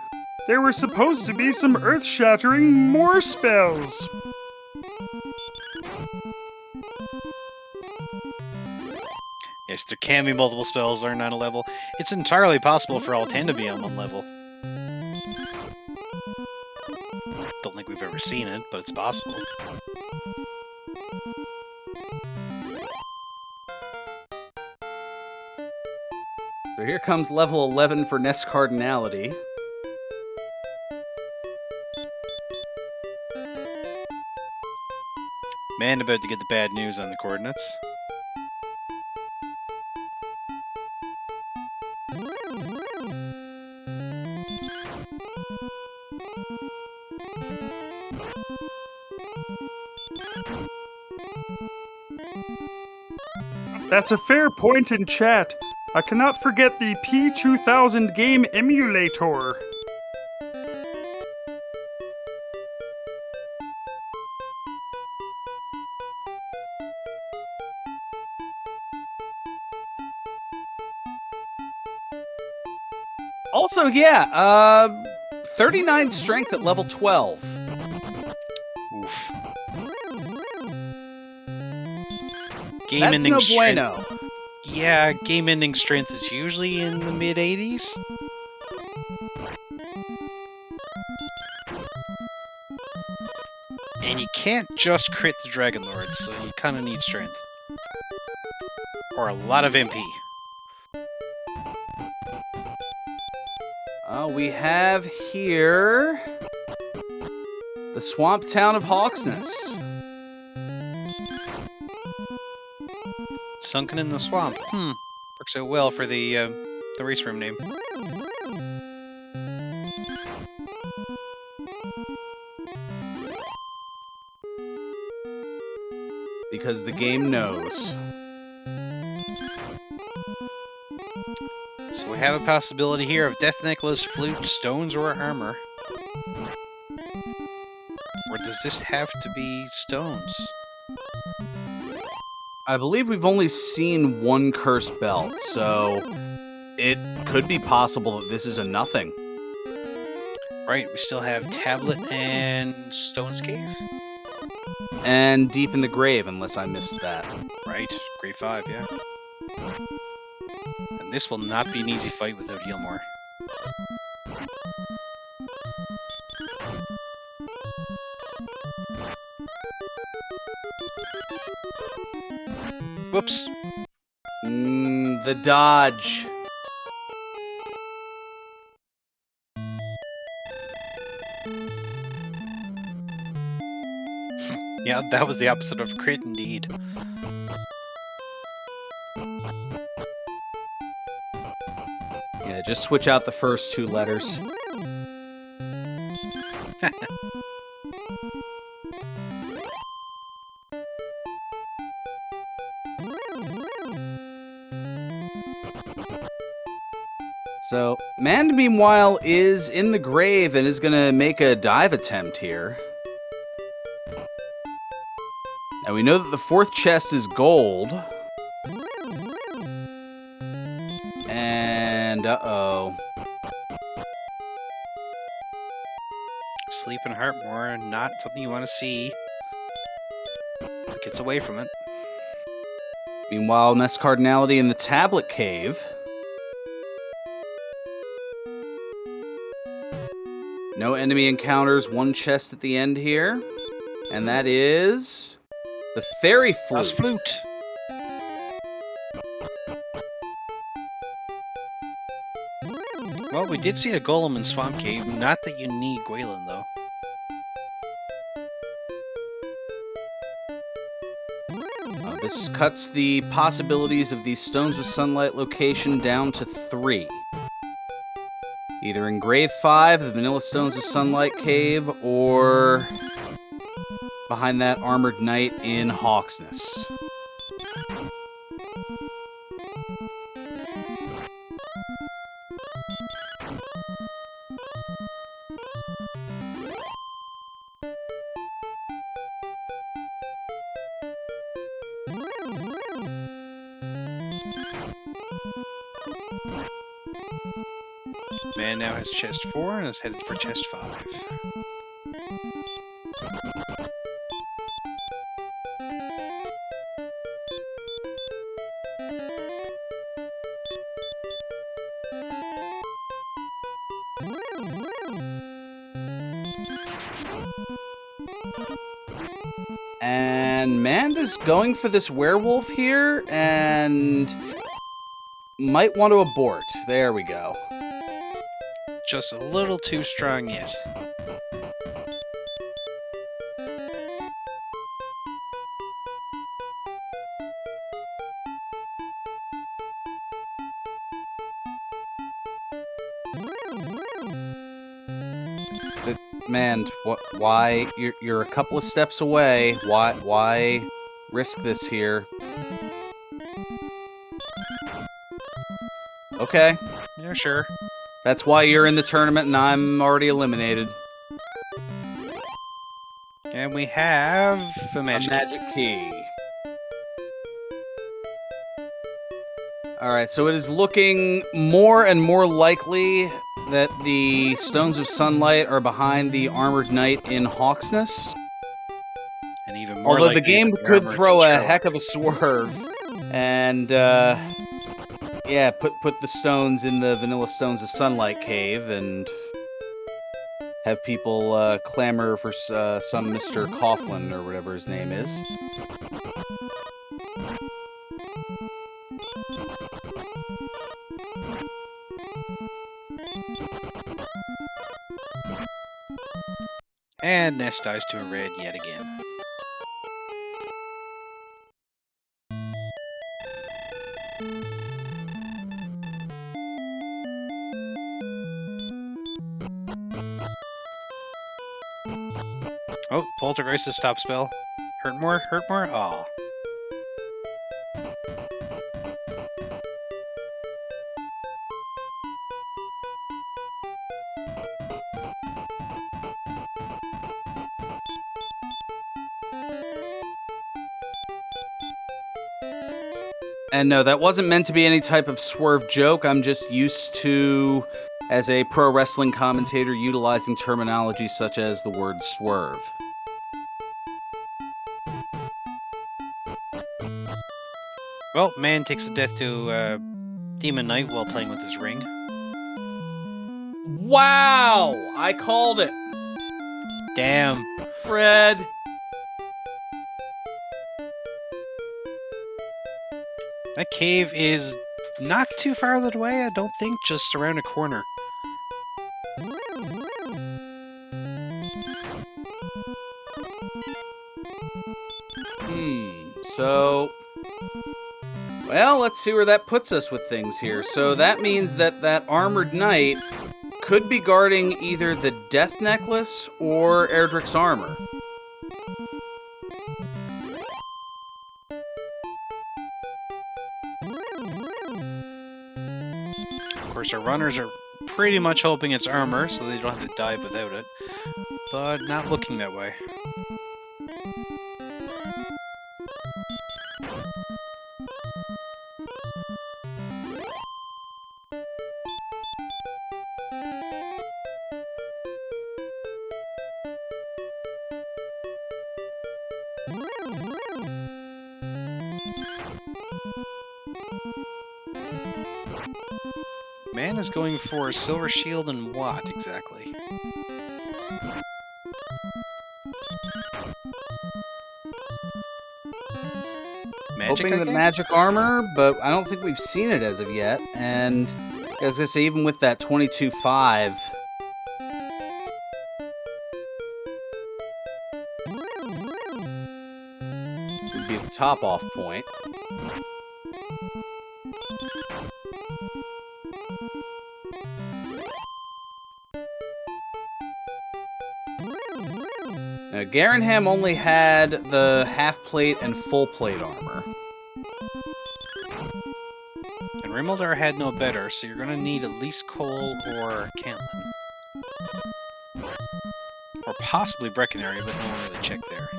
There were supposed to be some earth-shattering more spells. Yes, there can be multiple spells learned on a level. It's entirely possible for all 10 to be on one level. Don't think we've ever seen it, but it's possible. So here comes level 11 for NESCardinality. Man about to get the bad news on the coordinates. That's a fair point in chat. I cannot forget the P2000 game emulator. Also, yeah, 39 strength at level 12. Oof. That's Game-ending no strength. bueno. Yeah, game-ending strength is usually in the mid-80s. And you can't just crit the Dragon Lord, so you kind of need strength. Or a lot of MP. We have here the swamp town of Hawksness. Sunken in the Swamp. Works out well for the race room name. Because the game knows. So we have a possibility here of Death Necklace, Flute, Stones, or Armor. Or does this have to be Stones? I believe we've only seen one cursed belt, so it could be possible that this is a nothing. Right, we still have Tablet and Stone's Cave? And Deep in the Grave, unless I missed that. Right, Grade 5, yeah. And this will not be an easy fight without Healmore. Whoops. The dodge. Yeah, that was the opposite of crit, indeed. Yeah, just switch out the first two letters. So, Mand, meanwhile, is in the grave and is going to make a dive attempt here. Now, we know that the fourth chest is gold. And, uh-oh. Sleep in Heartmore, not something you want to see. Gets away from it. Meanwhile, NESCardinality in the tablet cave. No enemy encounters, one chest at the end here. And that is the fairy flute. That's flute. Well, we did see a golem in Swamp Cave. Not that you need Gwaelin, though. This cuts the possibilities of these Stones of Sunlight location down to 3. Either in Grave 5, the Vanilla Stones of Sunlight Cave, or behind that Armored Knight in Hawksness. Man now has chest 4 and is headed for chest 5. And Manda's going for this werewolf here, and might want to abort. There we go. Just a little too strong yet. Man, why? You're a couple of steps away. Why risk this here? Okay. Yeah, sure. That's why you're in the tournament and I'm already eliminated. And we have the magic. A magic key. Alright, so it is looking more and more likely that the Stones of Sunlight are behind the Armored Knight in Hawksness. And even more Although the likely game that the could armor's throw in a Sherlock. heck of a swerve. And, yeah, put the stones in the Vanilla Stones of Sunlight cave and have people clamor for some Mr. Coughlin or whatever his name is. And Ness dies to a red yet again. Oh, Poltergeist's stop spell. Hurt more? Hurt more? Aw. And no, that wasn't meant to be any type of swerve joke. I'm just used to, as a pro wrestling commentator, utilizing terminology such as the word swerve. Well, man takes a death to Demon Knight while playing with his ring. Wow! I called it. Damn. Fred. That cave is not too far out of the way, I don't think, just around a corner. So... Well, let's see where that puts us with things here. So that means that that armored knight could be guarding either the Death Necklace or Erdrick's armor. Of course, our runners are pretty much hoping it's armor, so they don't have to dive without it. But not looking that way. Man is going for a silver shield and what exactly? Magic, Hoping that magic armor, but I don't think we've seen it as of yet. And I was gonna say, even with that 22.5, would be the top off point. Now, Garenham only had the half plate and full plate armor. And Rimildar had no better, so you're going to need at least Cole or Cantlin. Or possibly Breckenary, but no one really checked there.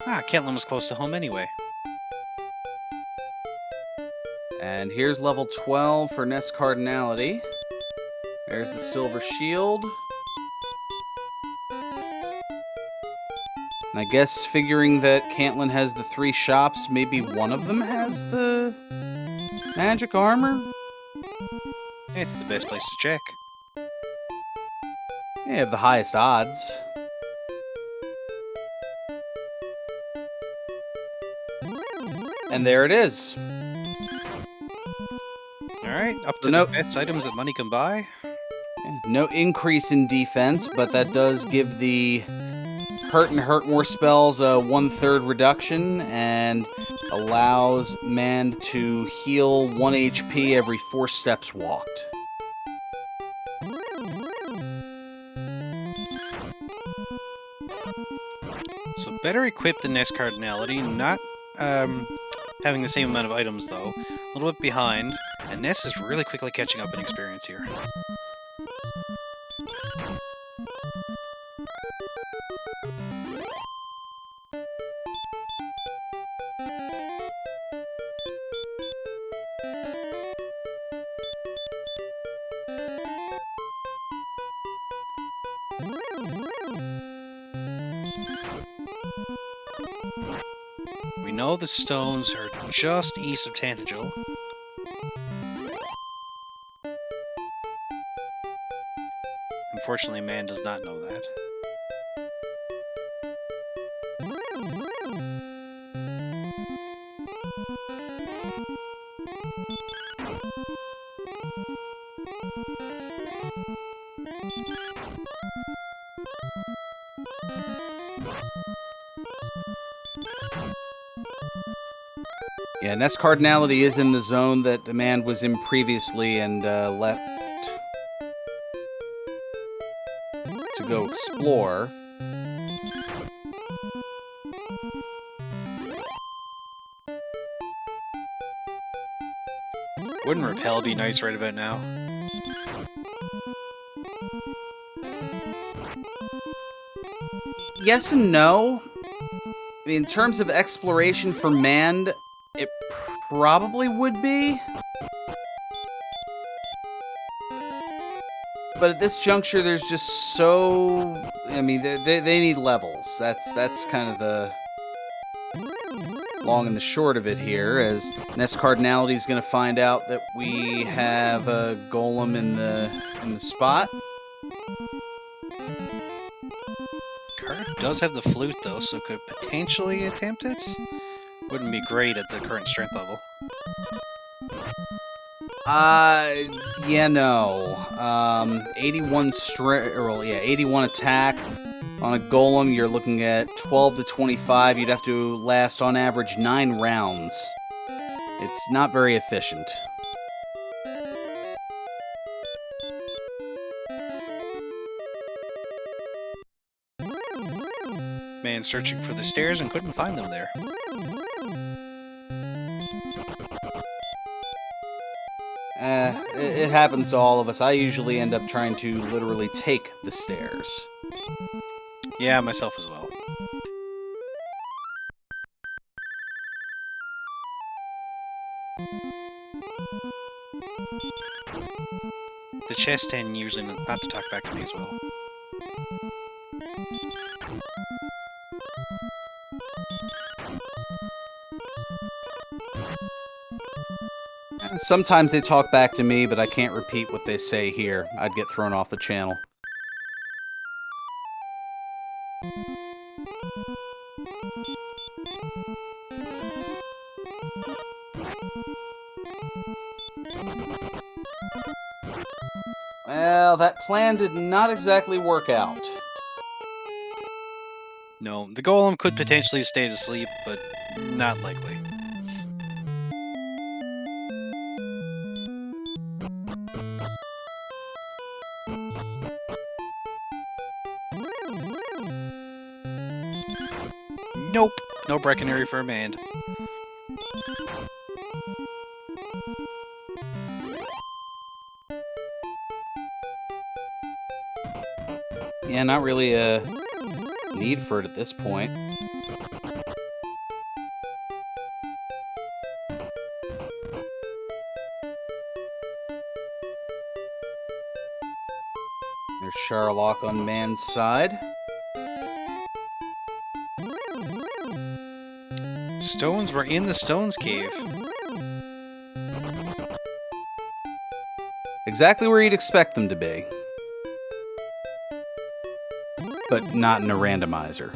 Ah, Cantlin was close to home anyway. And here's level 12 for NESCardinality. There's the silver shield. And I guess figuring that Cantlin has the 3 shops, maybe one of them has the magic armor? It's the best place to check. Yeah, have the highest odds. And there it is. Alright, up So to the best items that money can buy. No increase in defense, but that does give the hurt and hurt more spells a 1/3 reduction and allows Mand to heal 1 HP every 4 steps walked. So better equipped than NESCardinality, not having the same amount of items though. A little bit behind, and Ness is really quickly catching up in experience here. We know the stones are just east of Tantagel. Unfortunately, man does not know that. Yeah, NESCardinality is in the zone that Mand was in previously and left to go explore. Wouldn't Repel be nice right about now? Yes and no. I mean, in terms of exploration for Mand, it probably would be. But at this juncture, there's just so... I mean, they need levels. That's kind of the long and the short of it here, as NESCardinality is going to find out that we have a golem in the spot. Carter does have the flute though, so could potentially attempt it. Wouldn't be great at the current strength level. Yeah, no. 81 81 attack. On a golem, you're looking at 12 to 25. You'd have to last on average 9 rounds. It's not very efficient. Man searching for the stairs and couldn't find them there. It happens to all of us. I usually end up trying to literally take the stairs. Yeah, myself as well. The chest tend usually not to talk back to me as well. Sometimes they talk back to me, but I can't repeat what they say here. I'd get thrown off the channel. Well, that plan did not exactly work out. No, the golem could potentially stay asleep, but not likely. Nope, no Brecconary for Mand. Yeah, not really a need for it at this point. There's Sherlock on Man's side. Stones were in the Stones Cave. Exactly where you'd expect them to be. But not in a randomizer.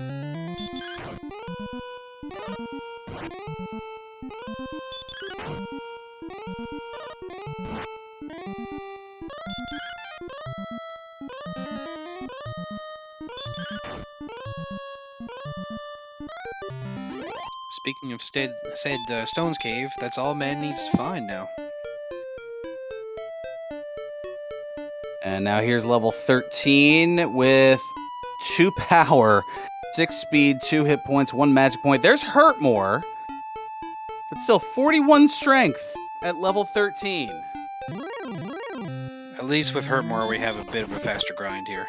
Speaking of said Stones Cave, that's all man needs to find now. And now here's level 13 with 2 power, 6 speed, 2 hit points, 1 magic point. There's Hurtmore, but still 41 strength at level 13. At least with Hurtmore, we have a bit of a faster grind here.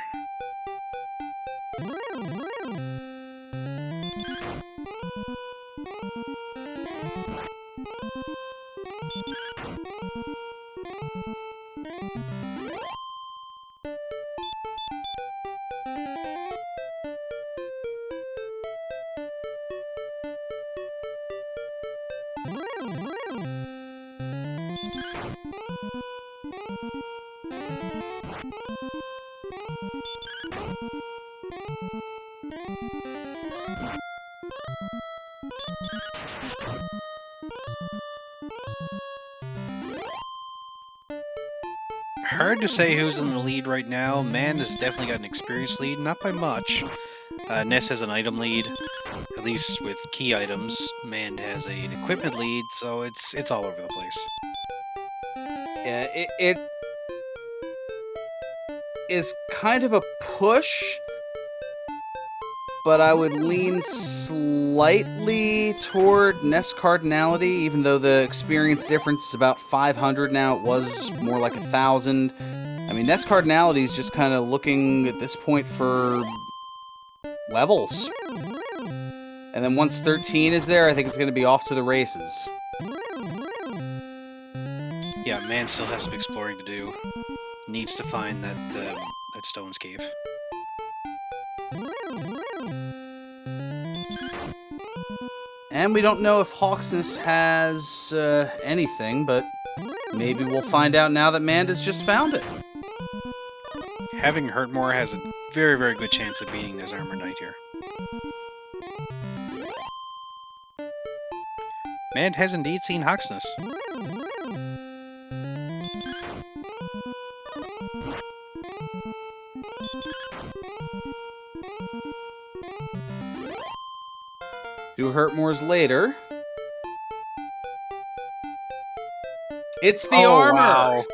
Hard to say who's in the lead right now. Man has definitely got an experience lead, not by much. Ness has an item lead, at least with key items. Man has an equipment lead, so it's all over the place. Yeah, it is kind of a push, but I would lean slightly toward NESCardinality, even though the experience difference is about 500 now. It was more like 1,000. I mean, NESCardinality is just kind of looking at this point for levels. And then once 13 is there, I think it's going to be off to the races. Yeah, man still has some exploring to do. Needs to find that Stones Cave. And we don't know if Hawksness has anything, but maybe we'll find out now that Manda's just found it. Having Hurtmore has a very, very good chance of beating this Armor Knight here. Man has indeed seen Hawksness. Do hurt more's later. It's the armor! Wow.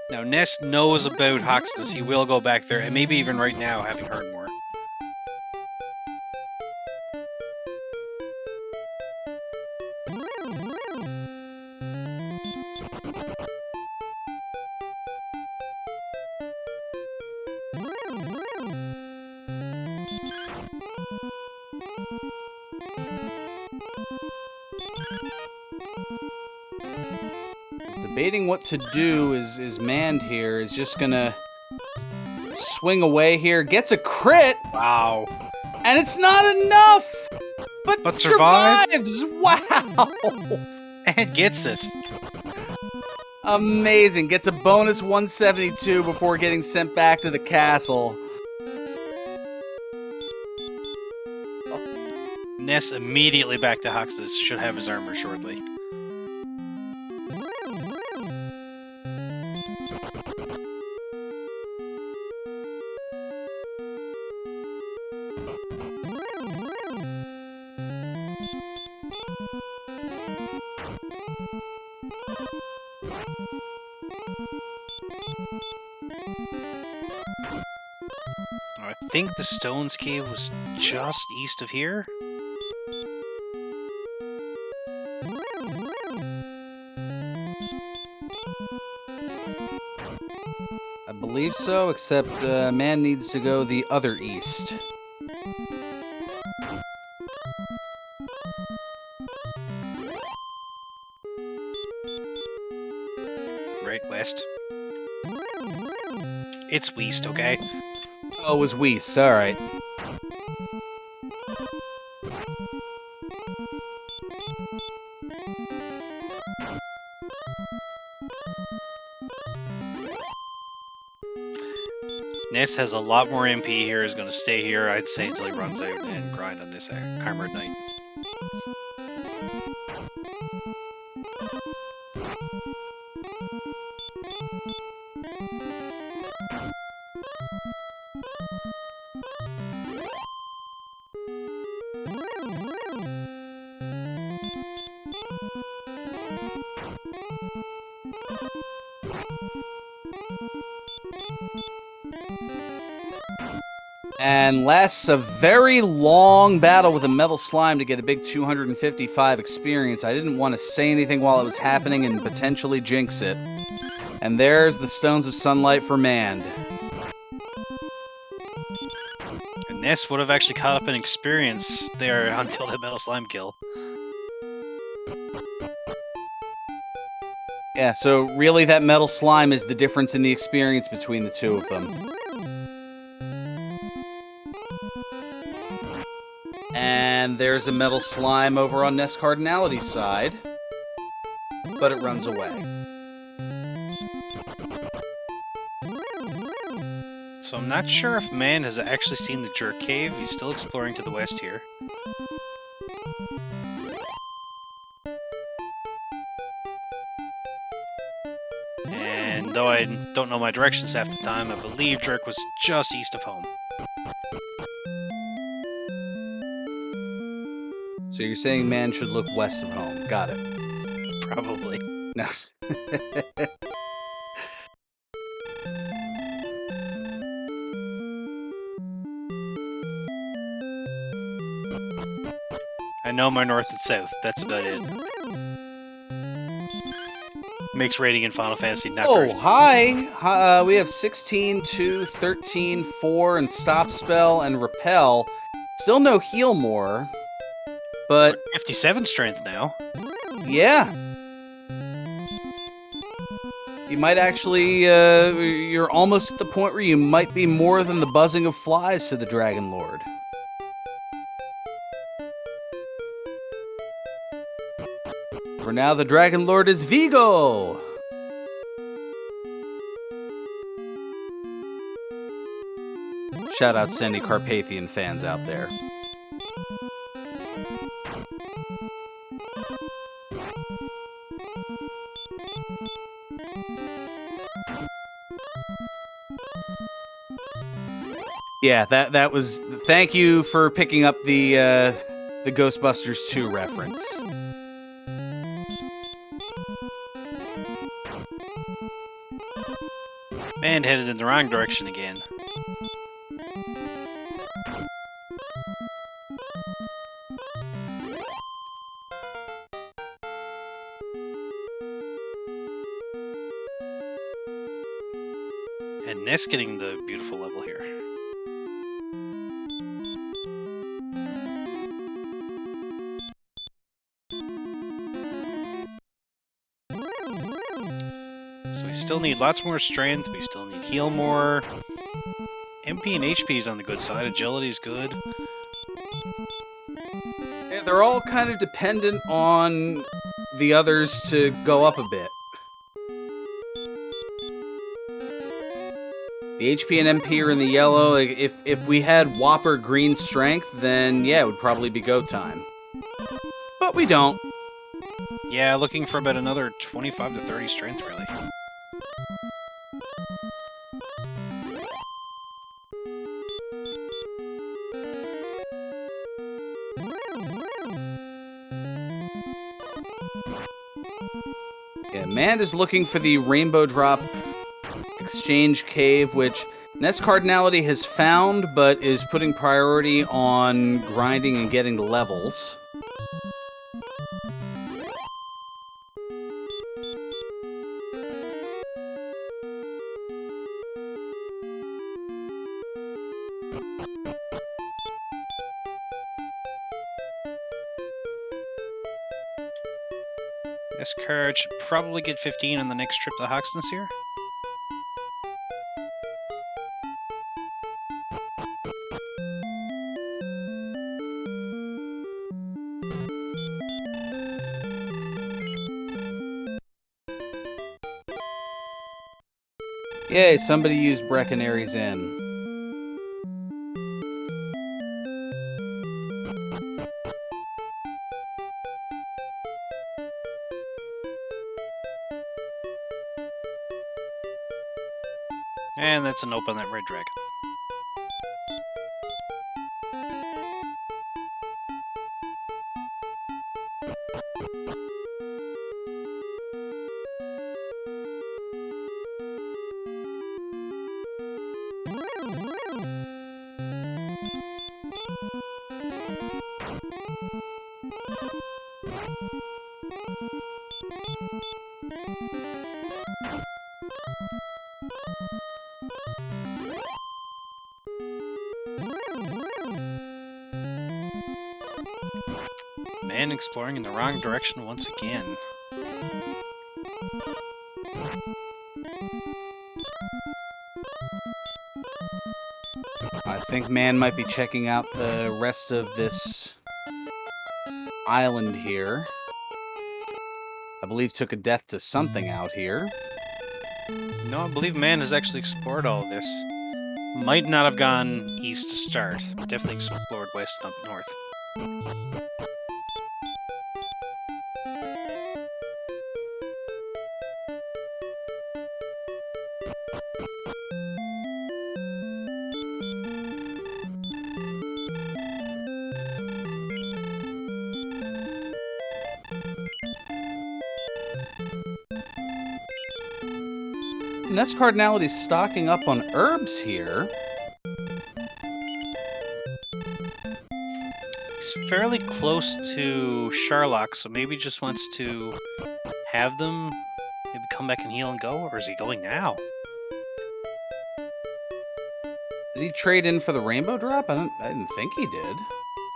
Now, Ness knows about Hoxtus. He will go back there, and maybe even right now, having heard more. Debating what to do is Mand here is just gonna swing away here, gets a crit, Wow. and it's not enough! But survives? Wow! And gets it. Amazing. Gets a bonus 172 before getting sent back to the castle. Ness immediately back to Hoxtus. Should have his armor shortly. I think the Stones Cave was just east of here. I believe so, except man needs to go the other east. Right west. It's west, okay? Oh, it was west. All right. Ness has a lot more MP here, is going to stay here, I'd say, until he runs out and grind on this Armored Knight. And lasts a very long battle with a metal slime to get a big 255 experience. I didn't want to say anything while it was happening and potentially jinx it. And there's the Stones of Sunlight for Mand. And Ness would have actually caught up in experience there until that Metal Slime kill. Yeah, so really that metal slime is the difference in the experience between the two of them. And there's a metal slime over on NESCardinality's side, but it runs away. So I'm not sure if Man has actually seen the Jerk Cave. He's still exploring to the west here. And though I don't know my directions half the time, I believe Jerk was just east of home. So you're saying man should look west of home. Got it. Probably. No. I know my north and south. That's about it. Makes raiding in Final Fantasy not very... Oh, hi! We have 16, 2, 13, 4, and Stop Spell and Repel. Still no Heal More. But 57 strength now. yeah. You might actually, you're almost at the point where you might be more than the buzzing of flies to the Dragon Lord. For now, the Dragon Lord is Vigo! Shout out to any Carpathian fans out there. Yeah, that was. Thank you for picking up the Ghostbusters 2 reference. Man headed in the wrong direction again. And Ness getting the beautiful level here. So we still need lots more strength, we still need heal more. MP and HP is on the good side, agility is good. Yeah, they're all kind of dependent on the others to go up a bit. The HP and MP are in the yellow. Like, if we had Whopper green strength, then yeah, it would probably be go time. But we don't. Yeah, looking for about another 25 to 30 strength, really. Yeah, Mand is looking for the Rainbow Drop Exchange Cave, which NESCardinality has found, but is putting priority on grinding and getting the levels. This card should probably get 15 on the next trip to Hoxton's here. Yay, somebody used Breckonary's Inn. And that's an open that red dragon. Man exploring in the wrong direction once again. I think Man might be checking out the rest of this island here. I believe took a death to something out here. No, I believe Man has actually explored all of this. Might not have gone east to start, but definitely explored west and up north. NESCardinality's stocking up on herbs here. He's fairly close to Sherlock, so maybe just wants to have them maybe come back and heal and go, or is he going now? Did he trade in for the Rainbow Drop? I didn't think he did.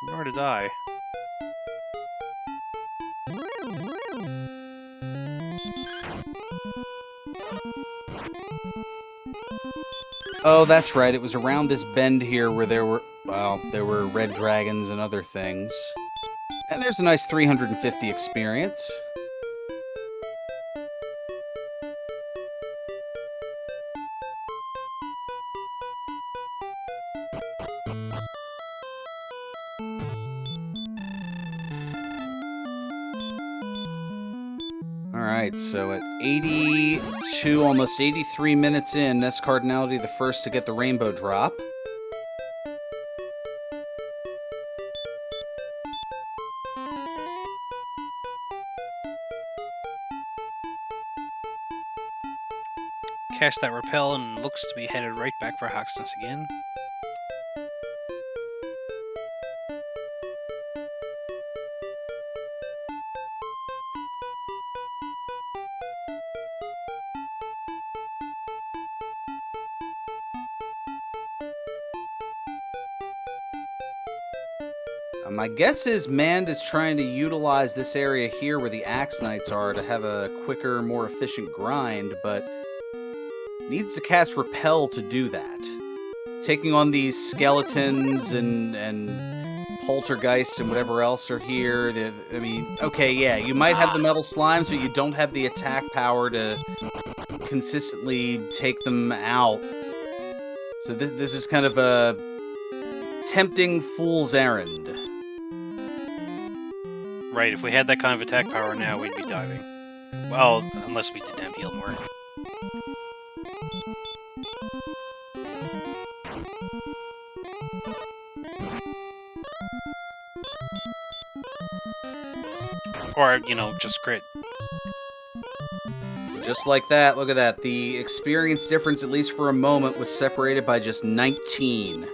Nor did I. Oh, that's right. It was around this bend here where there were red dragons and other things. And there's a nice 350 experience. right, so at 82, almost 83 minutes in, NESCardinality the first to get the rainbow drop. Cast that repel and looks to be headed right back for Hoxness again. My guess is Mand is trying to utilize this area here where the Axe Knights are to have a quicker, more efficient grind, but needs to cast Repel to do that. Taking on these skeletons and poltergeists and whatever else are here. I mean, okay, yeah, you might have the metal slimes, but you don't have the attack power to consistently take them out. So this is kind of a tempting fool's errand. Right, if we had that kind of attack power now, we'd be diving. Well, unless we didn't have heal more. Or, you know, just crit. Just like that, look at that. The experience difference, at least for a moment, was separated by just 19.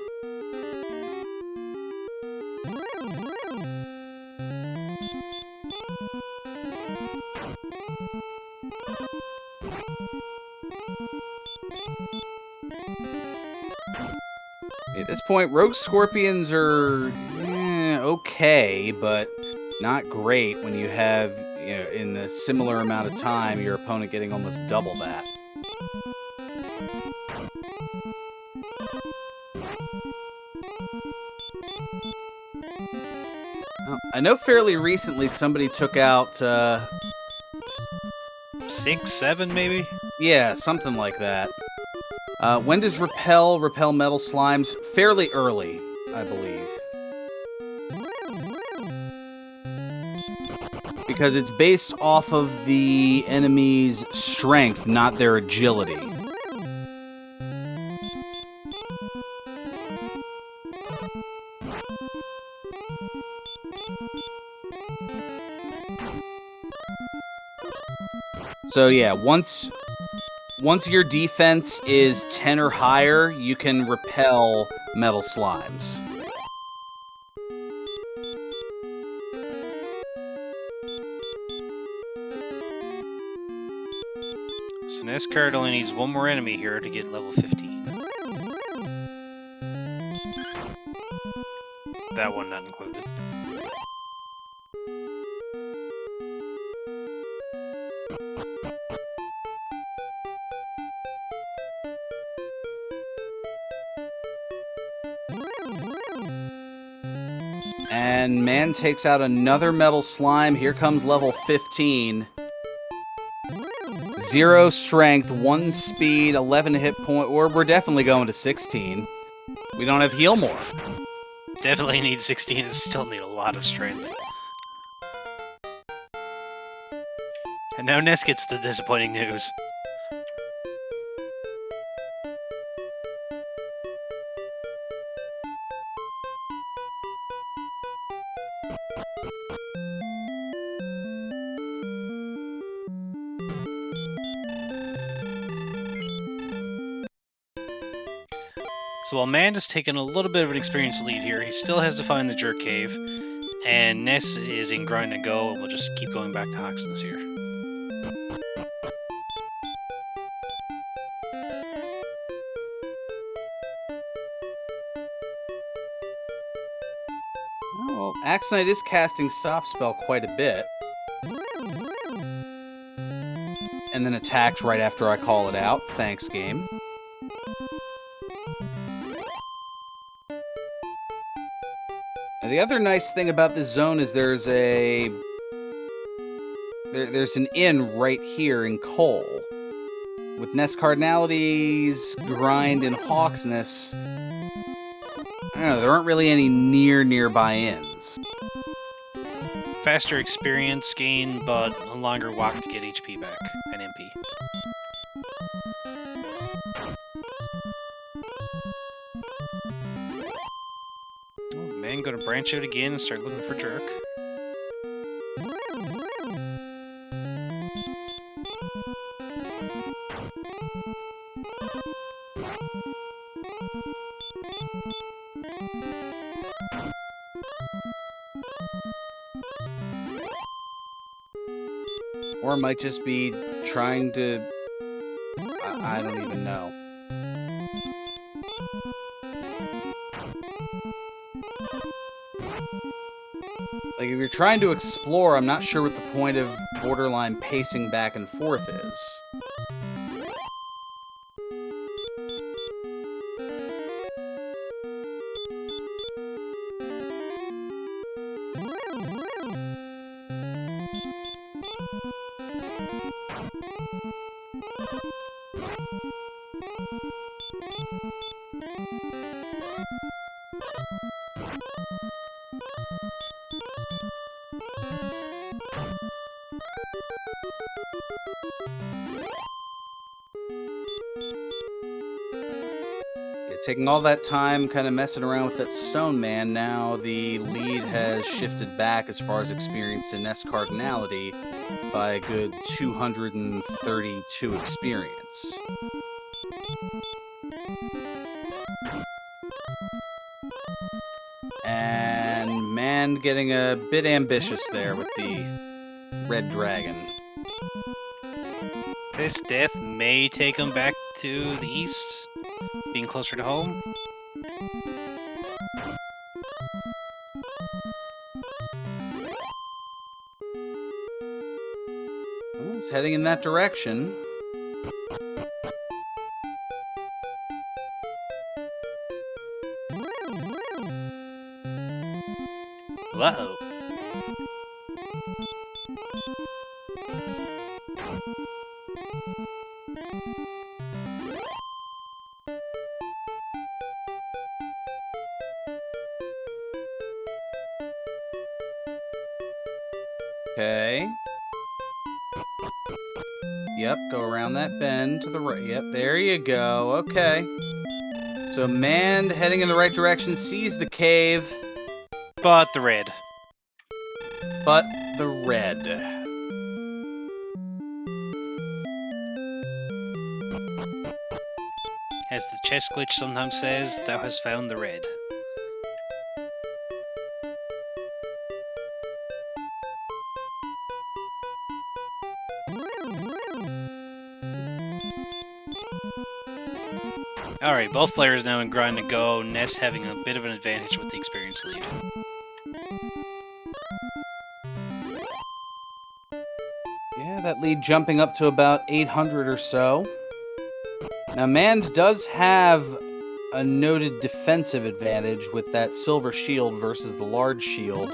At this point, Rogue Scorpions are okay, but not great when you have, you know, in a similar amount of time, your opponent getting almost double that. I know fairly recently somebody took out 6, 7 maybe? Yeah, something like that. When does repel metal slimes? Fairly early, I believe. Because it's based off of the enemy's strength, not their agility. So yeah, once your defense is 10 or higher, you can repel metal slimes. So NESCard only needs one more enemy here to get level 15. That one not included. And man takes out another metal slime. Here comes level 15. 0 strength, 1 speed, 11 hit point, or we're definitely going to 16. We don't have heal more. Definitely need 16 and still need a lot of strength. And now Ness gets the disappointing news. So while Mand has taken a little bit of an experience lead here, he still has to find the Jerk Cave, and Ness is in grind and go, and we'll just keep going back to Hoxton's here. Oh, well, Axe Knight is casting Stop Spell quite a bit. And then attacks right after I call it out. Thanks, game. The other nice thing about this zone is there's an inn right here in Cole. With NESCardinality's grind and Hawksness, I don't know, there aren't really any nearby inns. faster experience gain, but a longer walk to get HP back and MP. Oh, man, gonna branch out again and start looking for Jerk. Or it might just be trying to... I don't even know. Like, if you're trying to explore, I'm not sure what the point of borderline pacing back and forth is. Taking all that time kind of messing around with that stone man, now the lead has shifted back as far as experience in NESCardinality by a good 232 experience. And man getting a bit ambitious there with the red dragon. This death may take him back to the east, being closer to home. Well, it's heading in that direction. Uh-oh. Okay. Yep, go around that bend to the right. Yep, there you go. Okay. So Mand, heading in the right direction, sees the cave. But the red. But the red. As the chess glitch sometimes says, thou hast found the red. Alright, both players now in grind to go, Ness having a bit of an advantage with the experience lead. Yeah, that lead jumping up to about 800 or so. Now, Mand does have a noted defensive advantage with that silver shield versus the large shield.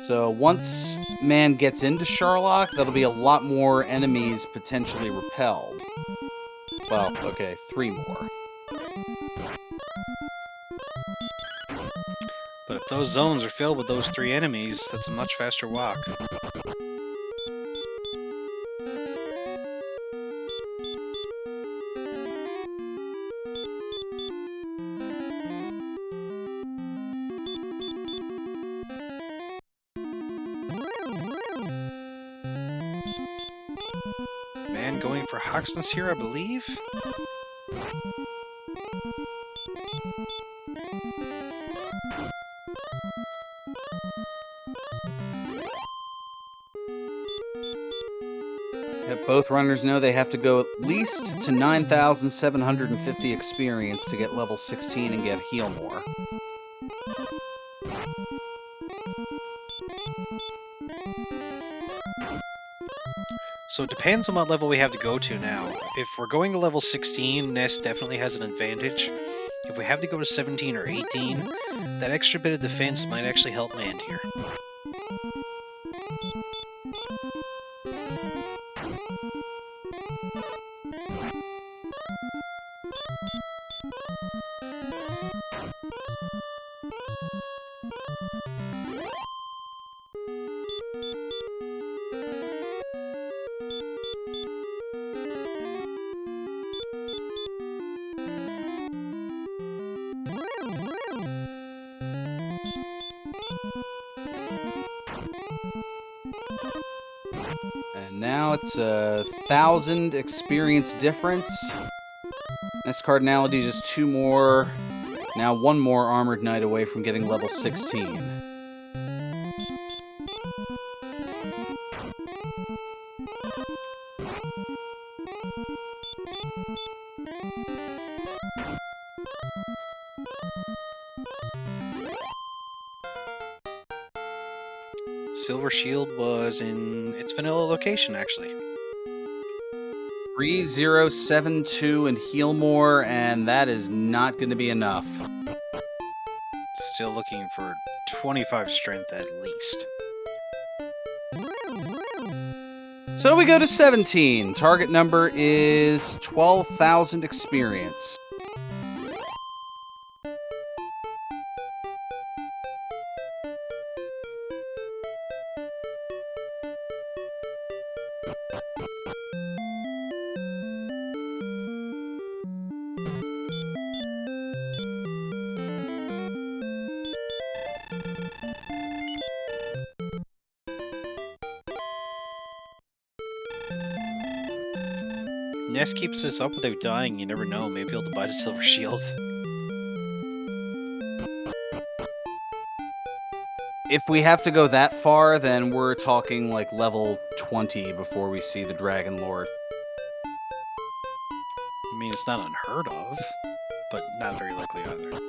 So once Mand gets into Sherlock, that'll be a lot more enemies potentially repelled. Well, okay, 3 more. But if those zones are filled with those 3 enemies, that's a much faster walk. Man going for Hoxness here, I believe? Both runners know they have to go at least to 9,750 experience to get level 16 and get heal more. So it depends on what level we have to go to now. If we're going to level 16, Ness definitely has an advantage. If we have to go to 17 or 18, that extra bit of defense might actually help Mand here. And now it's 1,000 experience difference. NESCardinality just 2 more. Now 1 more Armored Knight away from getting level 16. Silver Shield was in its vanilla location, actually. 3072 and heal more, and that is not going to be enough. Still looking for 25 strength at least. So we go to 17. Target number is 12,000 experience. Ness keeps this up without dying, you never know, maybe he'll buy the Silver Shield. If we have to go that far, then we're talking like level 20 before we see the Dragon Lord. I mean, it's not unheard of, but not very likely either.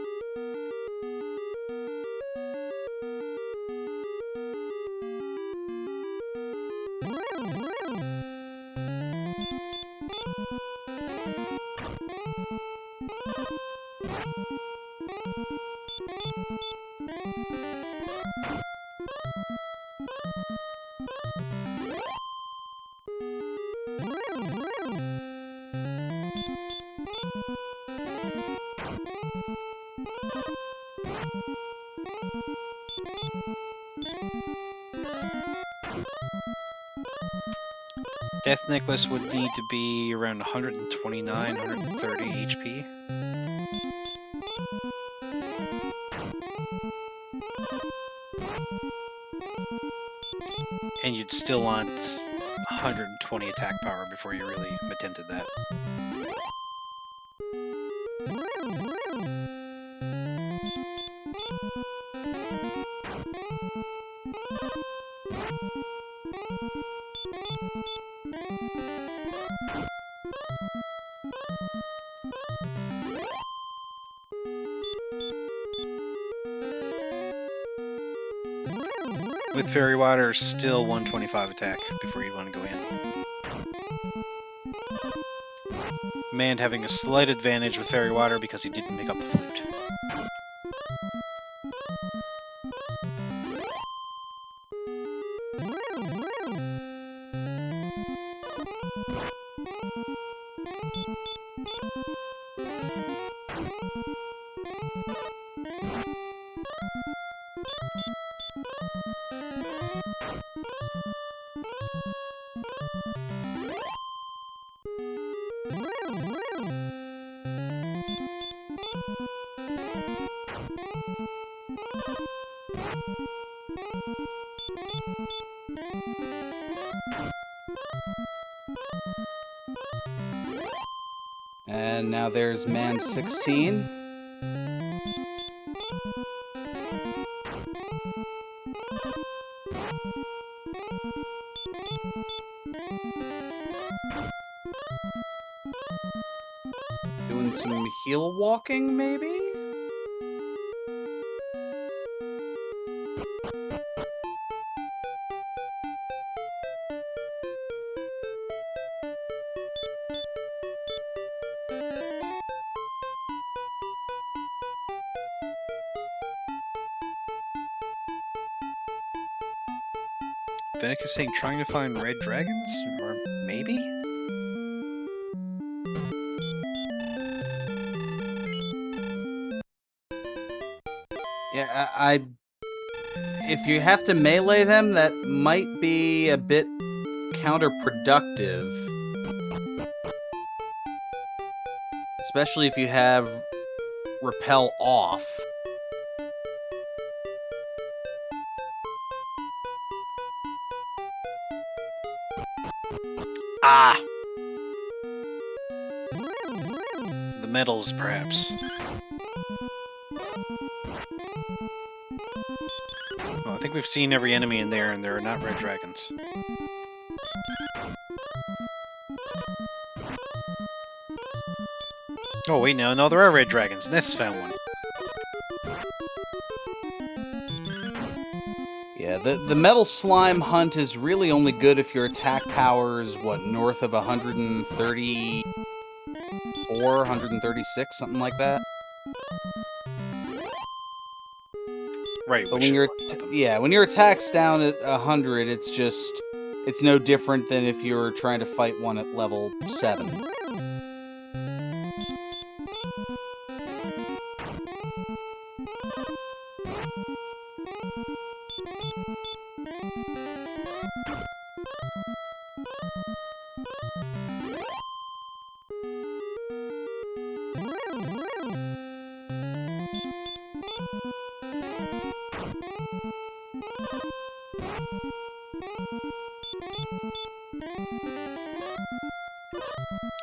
Death Necklace would need to be around 129, 130 HP. And you'd still want 120 attack power before you really attempted that. With Fairy Water, still 125 attack before you'd want to go in. Mand having a slight advantage with Fairy Water because he didn't pick up the flute. And now there's man 16. Doing some heel walking, maybe? Venica is saying trying to find red dragons? Or maybe? Yeah, I if you have to melee them, that might be a bit counterproductive. Especially if you have repel off. Ah! The metals, perhaps. Well, I think we've seen every enemy in there, and there are not red dragons. Oh, wait, no, there are red dragons. Ness found one. Yeah, the metal slime hunt is really only good if your attack power is, what, north of 134, 136, something like that? Right, But when when your attack's down at 100, it's no different than if you're trying to fight one at level 7.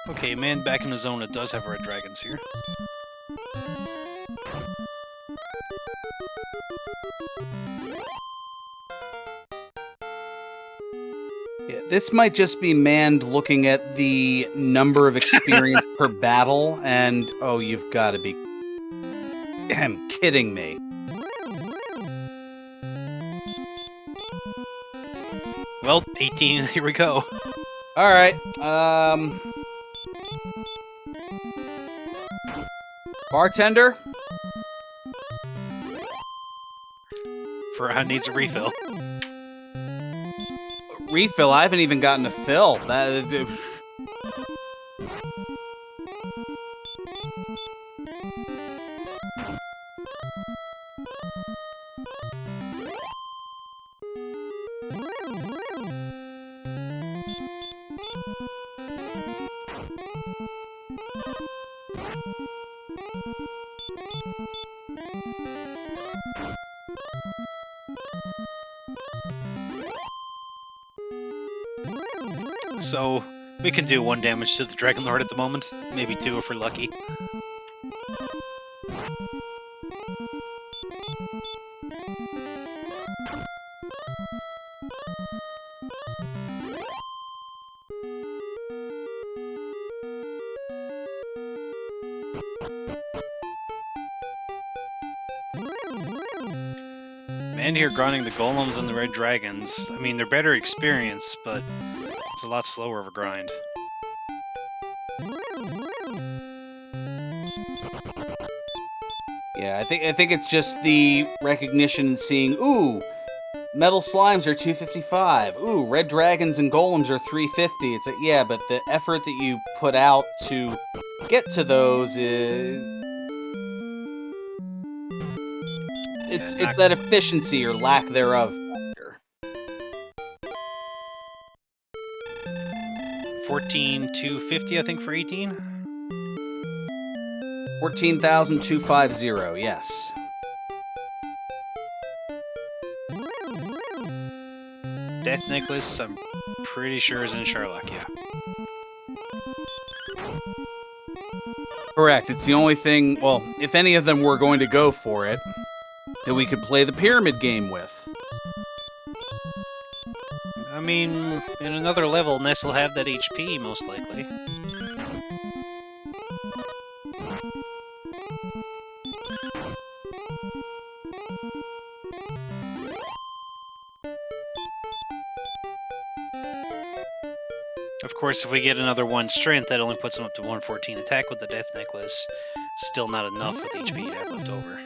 Okay, man back in the zone that does have red dragons here. Yeah, this might just be Mand looking at the number of experience per battle, and oh, you've got to be kidding me. Well, 18, here we go. All right, bartender? Farhan needs a refill. Refill? I haven't even gotten a fill. So, we can do 1 damage to the Dragon Lord at the moment. Maybe 2 if we're lucky. Man here grinding the golems and the red dragons. I mean, they're better experience, but it's a lot slower of a grind. Yeah, I think it's just the recognition and seeing, ooh, metal slimes are 255. Ooh, red dragons and golems are 350. It's like, yeah, but the effort that you put out to get to those is it's that efficiency or lack thereof. 14,250, I think, for 18. 14,250. Yes. Death Necklace, I'm pretty sure is in Sherlock, yeah. Correct. It's the only thing, well, if any of them were going to go for it, that we could play the pyramid game with. I mean, in another level, Ness will have that HP, most likely. Of course, if we get another 1 strength, that only puts him up to 114 attack with the Death Necklace. Still not enough with HP you have left over.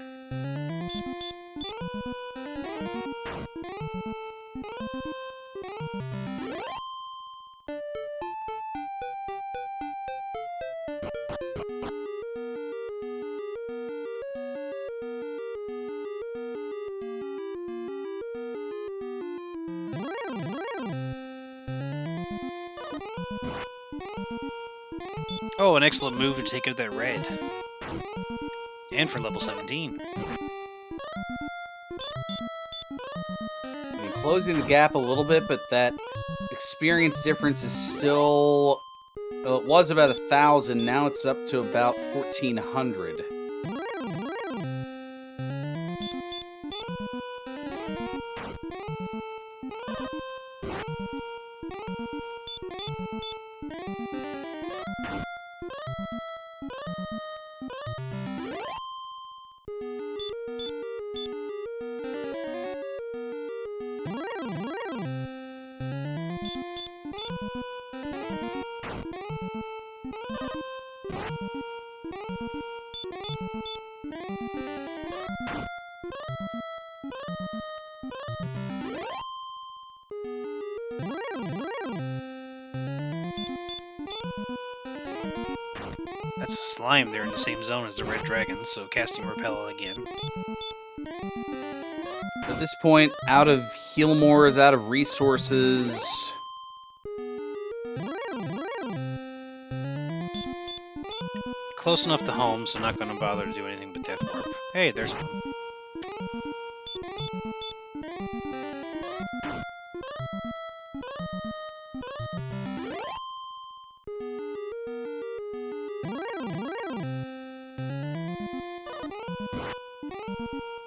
Oh, an excellent move to take out that red. And for level 17. I mean, closing the gap a little bit, but that experience difference is still... Well, it was about 1,000. Now it's up to about 1,400. That's a slime. They're in the same zone as the red dragons, so casting Repel again. At this point, out of heal more is out of resources. Close enough to home, so not going to bother to do anything but Death Warp. Hey, there's one.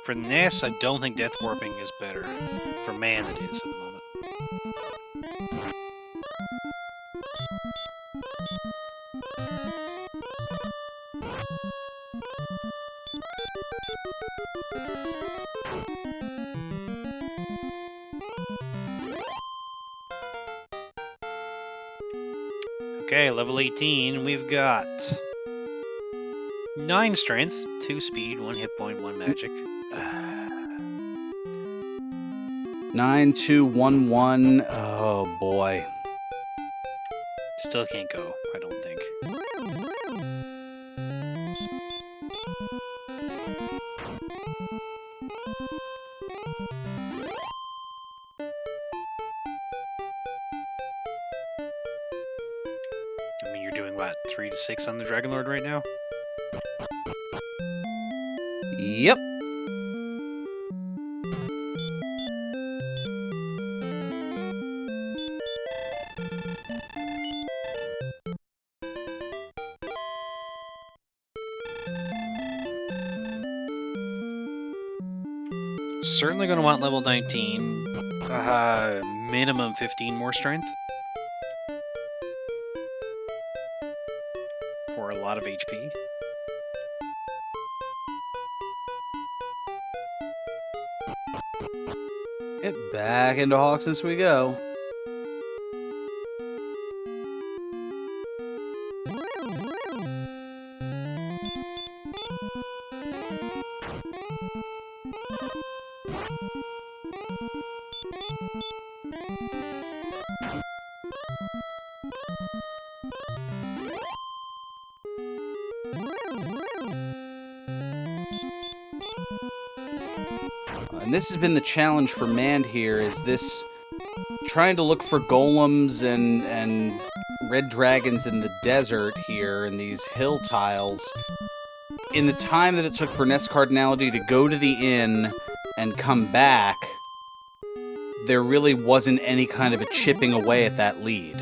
For Ness, I don't think Death Warping is better. For Man, it is at the moment. Okay, level 18, we've got 9 strength, 2 speed, 1 hit point, 1 magic. 9211. Oh boy. Still can't go, I don't think. I mean, you're doing what, 3 to 6 on the Dragon Lord right now? Yep. Certainly going to want level 19. Minimum 15 more strength. For a lot of HP. Get back into Hawksness we go. And this has been the challenge for Mand here, is this trying to look for golems and red dragons in the desert here, in these hill tiles. In the time that it took for NESCardinality to go to the inn and come back, there really wasn't any kind of a chipping away at that lead.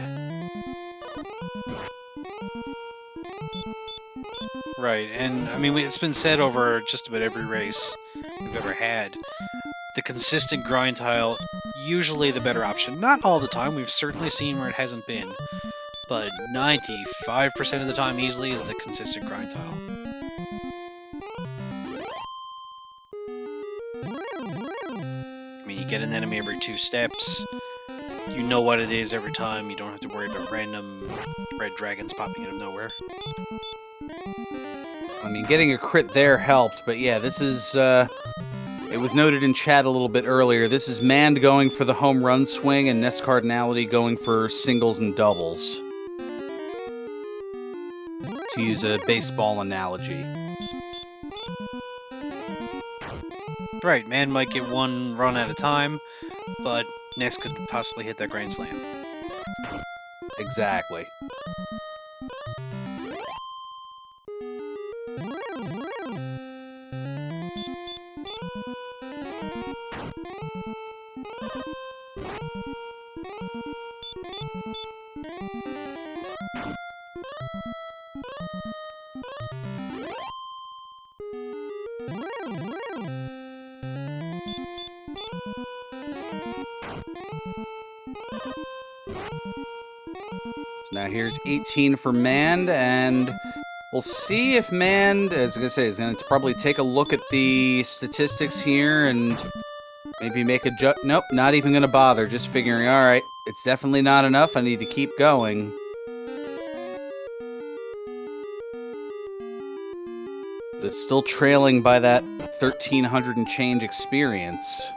Right, and I mean, it's been said over just about every race we've ever had. The consistent grind tile, usually the better option. Not all the time, we've certainly seen where it hasn't been. But 95% of the time easily is the consistent grind tile. I mean, you get an enemy every 2 steps. You know what it is every time. You don't have to worry about random red dragons popping out of nowhere. I mean, getting a crit there helped, but yeah, this is, it was noted in chat a little bit earlier, this is Mand going for the home run swing and NESCardinality going for singles and doubles. To use a baseball analogy. Right, Man might get 1 run at a time, but Ness could possibly hit that Grand Slam. Exactly. Now here's 18 for Mand, and we'll see if Mand, as I was going to say, is going to probably take a look at the statistics here and maybe make a nope, not even going to bother. Just figuring, all right, it's definitely not enough. I need to keep going. But it's still trailing by that 1,300 and change experience.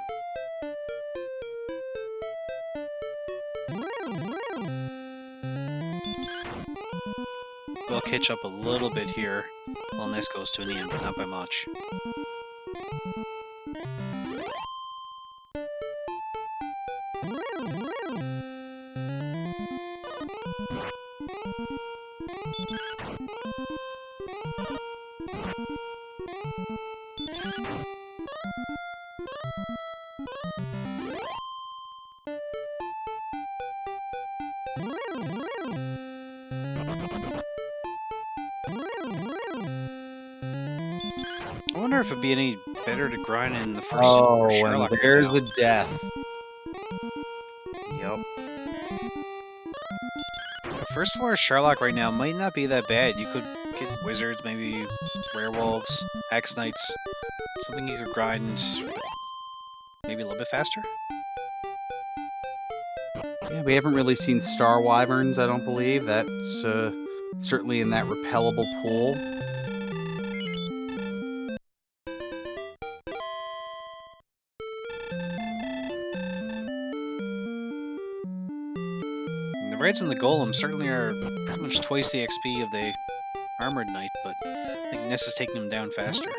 We'll catch up a little bit here while Ness goes to an end, but not by much. I wonder if it'd be any better to grind in the first Sherlock. And there's the death. Yep. The first floor of Sherlock right now might not be that bad. You could get wizards, maybe werewolves, hex knights, something you could grind maybe a little bit faster. Yeah, we haven't really seen Star Wyverns, I don't believe. That's certainly in that repellable pool. The Reds and the Golem certainly are pretty much twice the XP of the Armored Knight, but I think Ness is taking them down faster.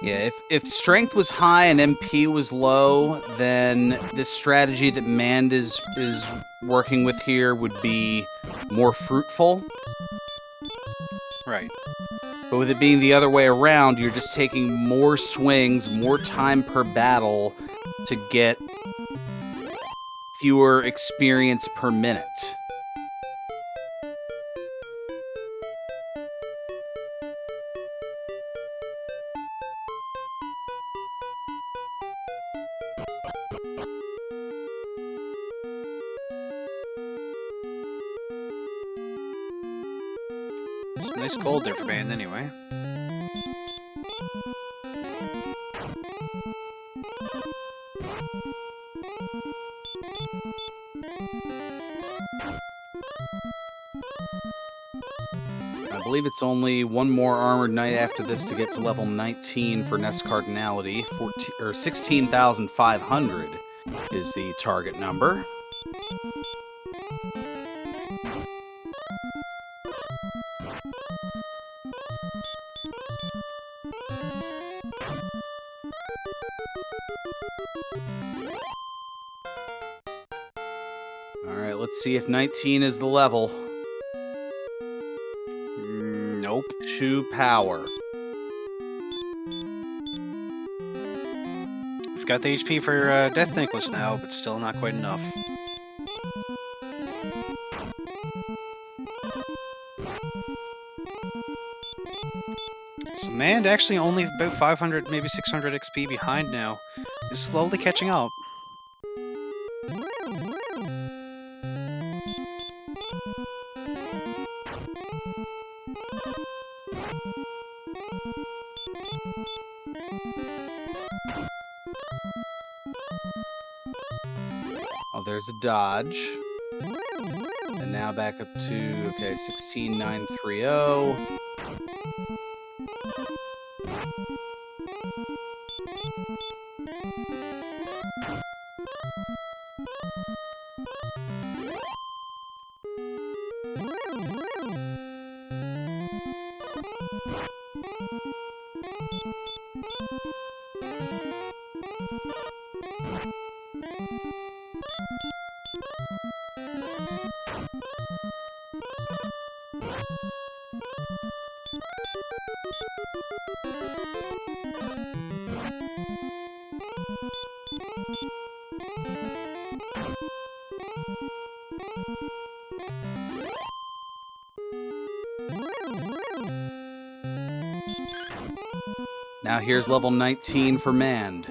Yeah, if strength was high and MP was low, then this strategy that Mand is working with here would be more fruitful. Right. But with it being the other way around, you're just taking more swings, more time per battle to get fewer experience per minute. Some nice gold there for Band anyway. I believe it's only one more Armored Knight after this to get to level 19 for NESCardinality. 16,500 is the target number. Alright, let's see if 19 is the level. Nope. 2 power. We've got the HP for Death Necklace now, but still not quite enough. So Mand actually only about 500, maybe 600 XP behind now. Is slowly catching up. Oh, there's a dodge. And now back up to, okay, 16,930. Now here's level 19 for Mand.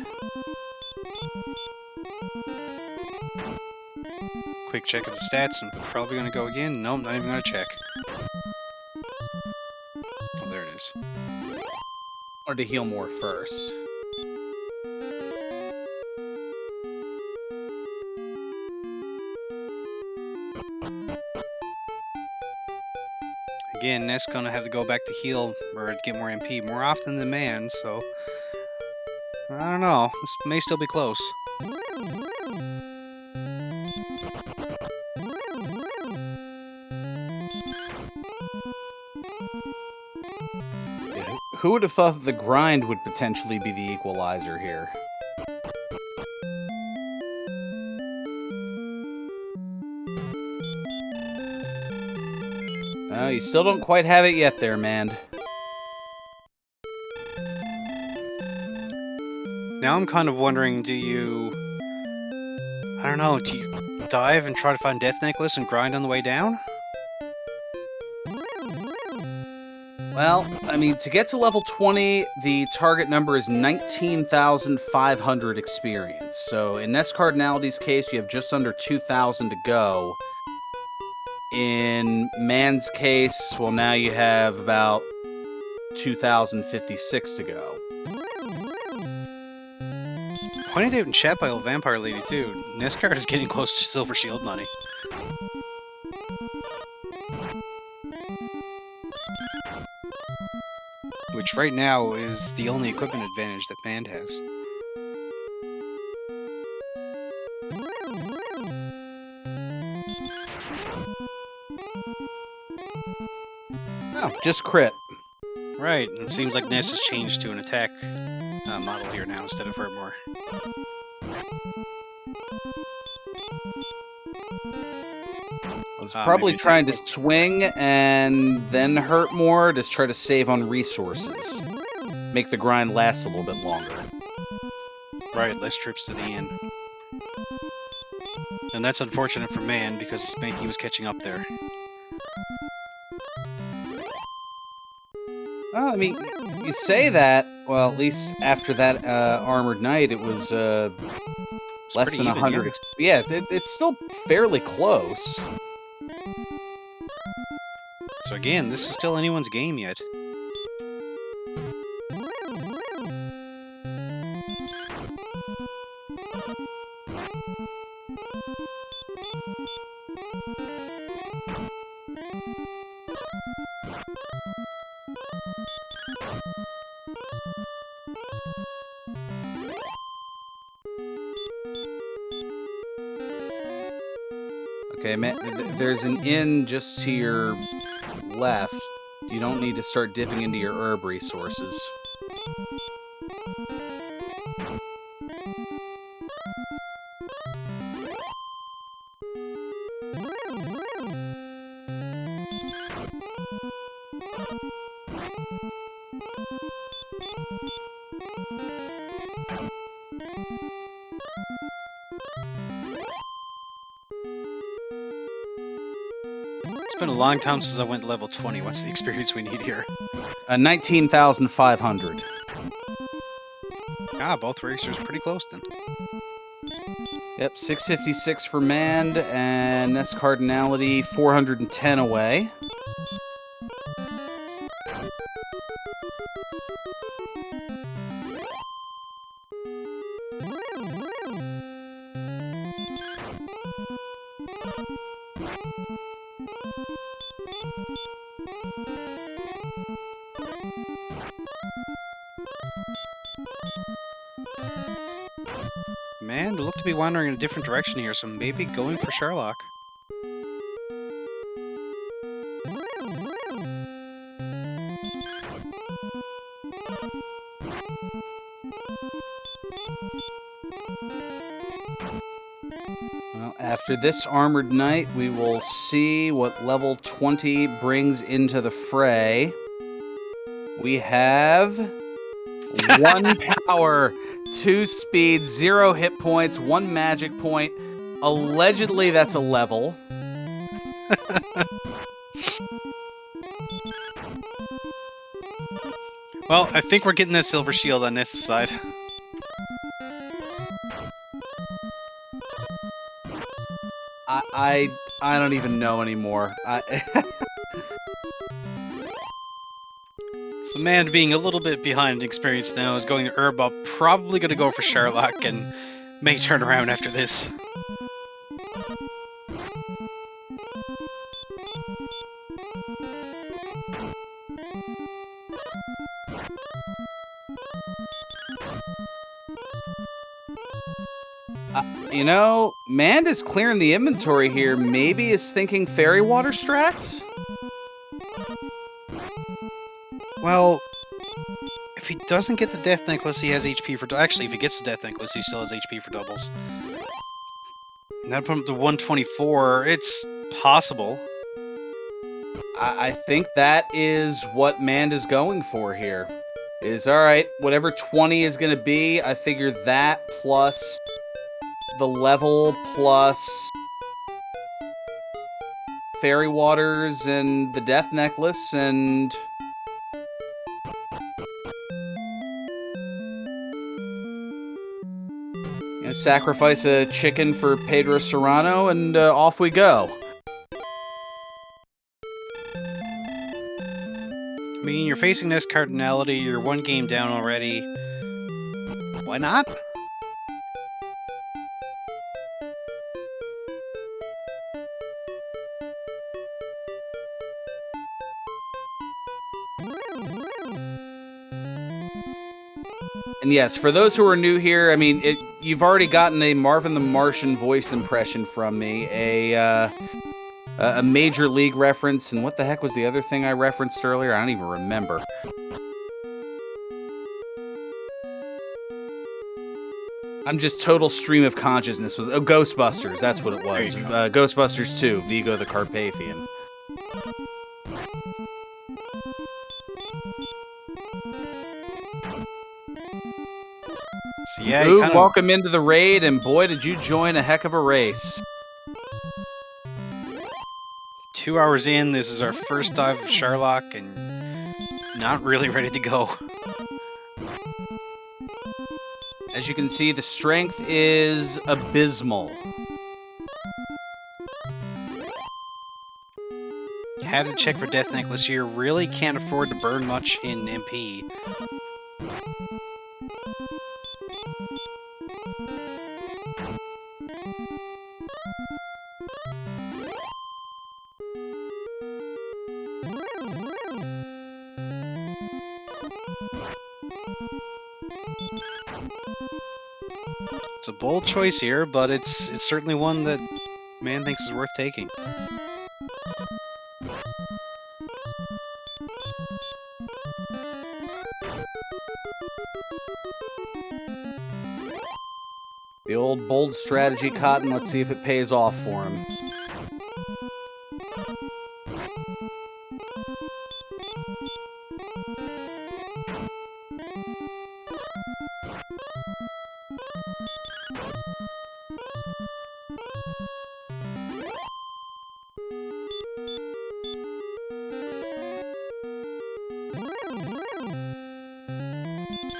quick check of the stats. I'm probably going to go again. Nope, not even going to check. Oh, there it is. Wanted to heal more first. Again, Ness gonna have to go back to heal or get more MP more often than man, so I don't know. This may still be close. Yeah, who would have thought that the grind would potentially be the equalizer here? No, you still don't quite have it yet there, man. Now I'm kind of wondering, do you... I don't know, do you dive and try to find Death Necklace and grind on the way down? Well, I mean, to get to level 20, the target number is 19,500 experience. So in NESCardinality's case, you have just under 2,000 to go. In Man's case, well, now you have about 2,056 to go. Pointed out in chat by old Vampire Lady, too. NESCard is getting close to Silver Shield money. Which right now is the only equipment advantage that Mand has. Oh, just crit. Right, and it seems like Ness has changed to an attack model here now instead of Hurtmore. I was probably trying to swing and then hurt more, just try to save on resources. Make the grind last a little bit longer. Right, less trips to the inn. And that's unfortunate for Man, because he was catching up there. Well, I mean, you say that, well, at least after that Armored Knight, it was less than 100. Yeah, it's still fairly close. So again, this is still anyone's game yet. Okay, man, there's an inn just to your left. You don't need to start dipping into your herb resources. It's been a long time since I went level 20. What's the experience we need here? 19,500. Ah, both racers pretty close then. Yep, 656 for Mand, and NESCardinality 410 away. Man, I look to be wandering in a different direction here, so maybe going for Sherlock. Well, after this Armored Knight, we will see what level 20 brings into the fray. We have 1 power, 2 speed, 0 hit points, 1 magic point. Allegedly, that's a level. Well, I think we're getting that Silver Shield on this side. I don't even know anymore. So man being a little bit behind in experience now is going to herb up, probably going to go for Sherlock and may turn around after this. You know, Mand is clearing the inventory here. Maybe is thinking fairy water strats? Well, if he doesn't get the death necklace, he has HP for... Actually, if he gets the death necklace, he still has HP for doubles. And that put him to 124. It's possible. I think that is what Mand is going for here. Is, alright, whatever 20 is going to be, I figure that plus the level plus fairy waters and the death necklace and... sacrifice a chicken for Pedro Serrano, and off we go. I mean, you're facing NESCardinality, you're one game down already. Why not? And yes, for those who are new here, I mean, you've already gotten a Marvin the Martian voice impression from me, a Major League reference, and what the heck was the other thing I referenced earlier? I don't even remember. I'm just total stream of consciousness with Ghostbusters. That's what it was. Ghostbusters 2, Vigo the Carpathian. So yeah, Ooh, welcome into the raid, and boy, did you join a heck of a race. 2 hours in, this is our first dive of Sherlock, and not really ready to go. As you can see, the strength is abysmal. Had to check for death necklace here. Really can't afford to burn much in MP. It's a bold choice here, but it's certainly one that man thinks is worth taking. The old bold strategy, Cotton. Let's see if it pays off for him.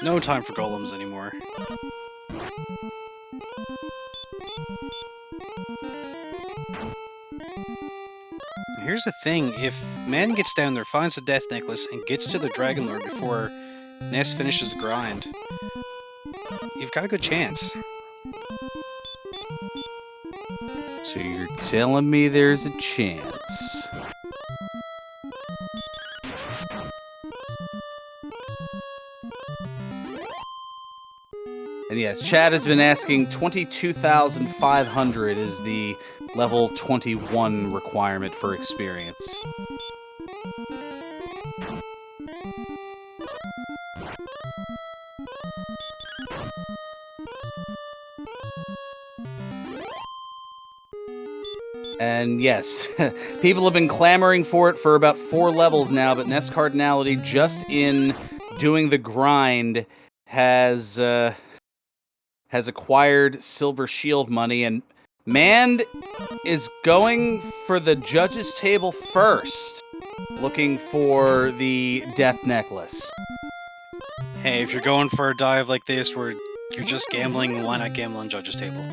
No time for golems anymore. Here's the thing, if man gets down there, finds the death necklace, and gets to the Dragon Lord before Ness finishes the grind, you've got a good chance. So you're telling me there's a chance? And yes, Chad has been asking 22,500 is the level 21 requirement for experience. And yes, people have been clamoring for it for about 4 levels now, but NESCardinality, just in doing the grind, has acquired Silver Shield money, and Mand is going for the judge's table first, looking for the death necklace. Hey, if you're going for a dive like this where you're just gambling, why not gamble on judge's table?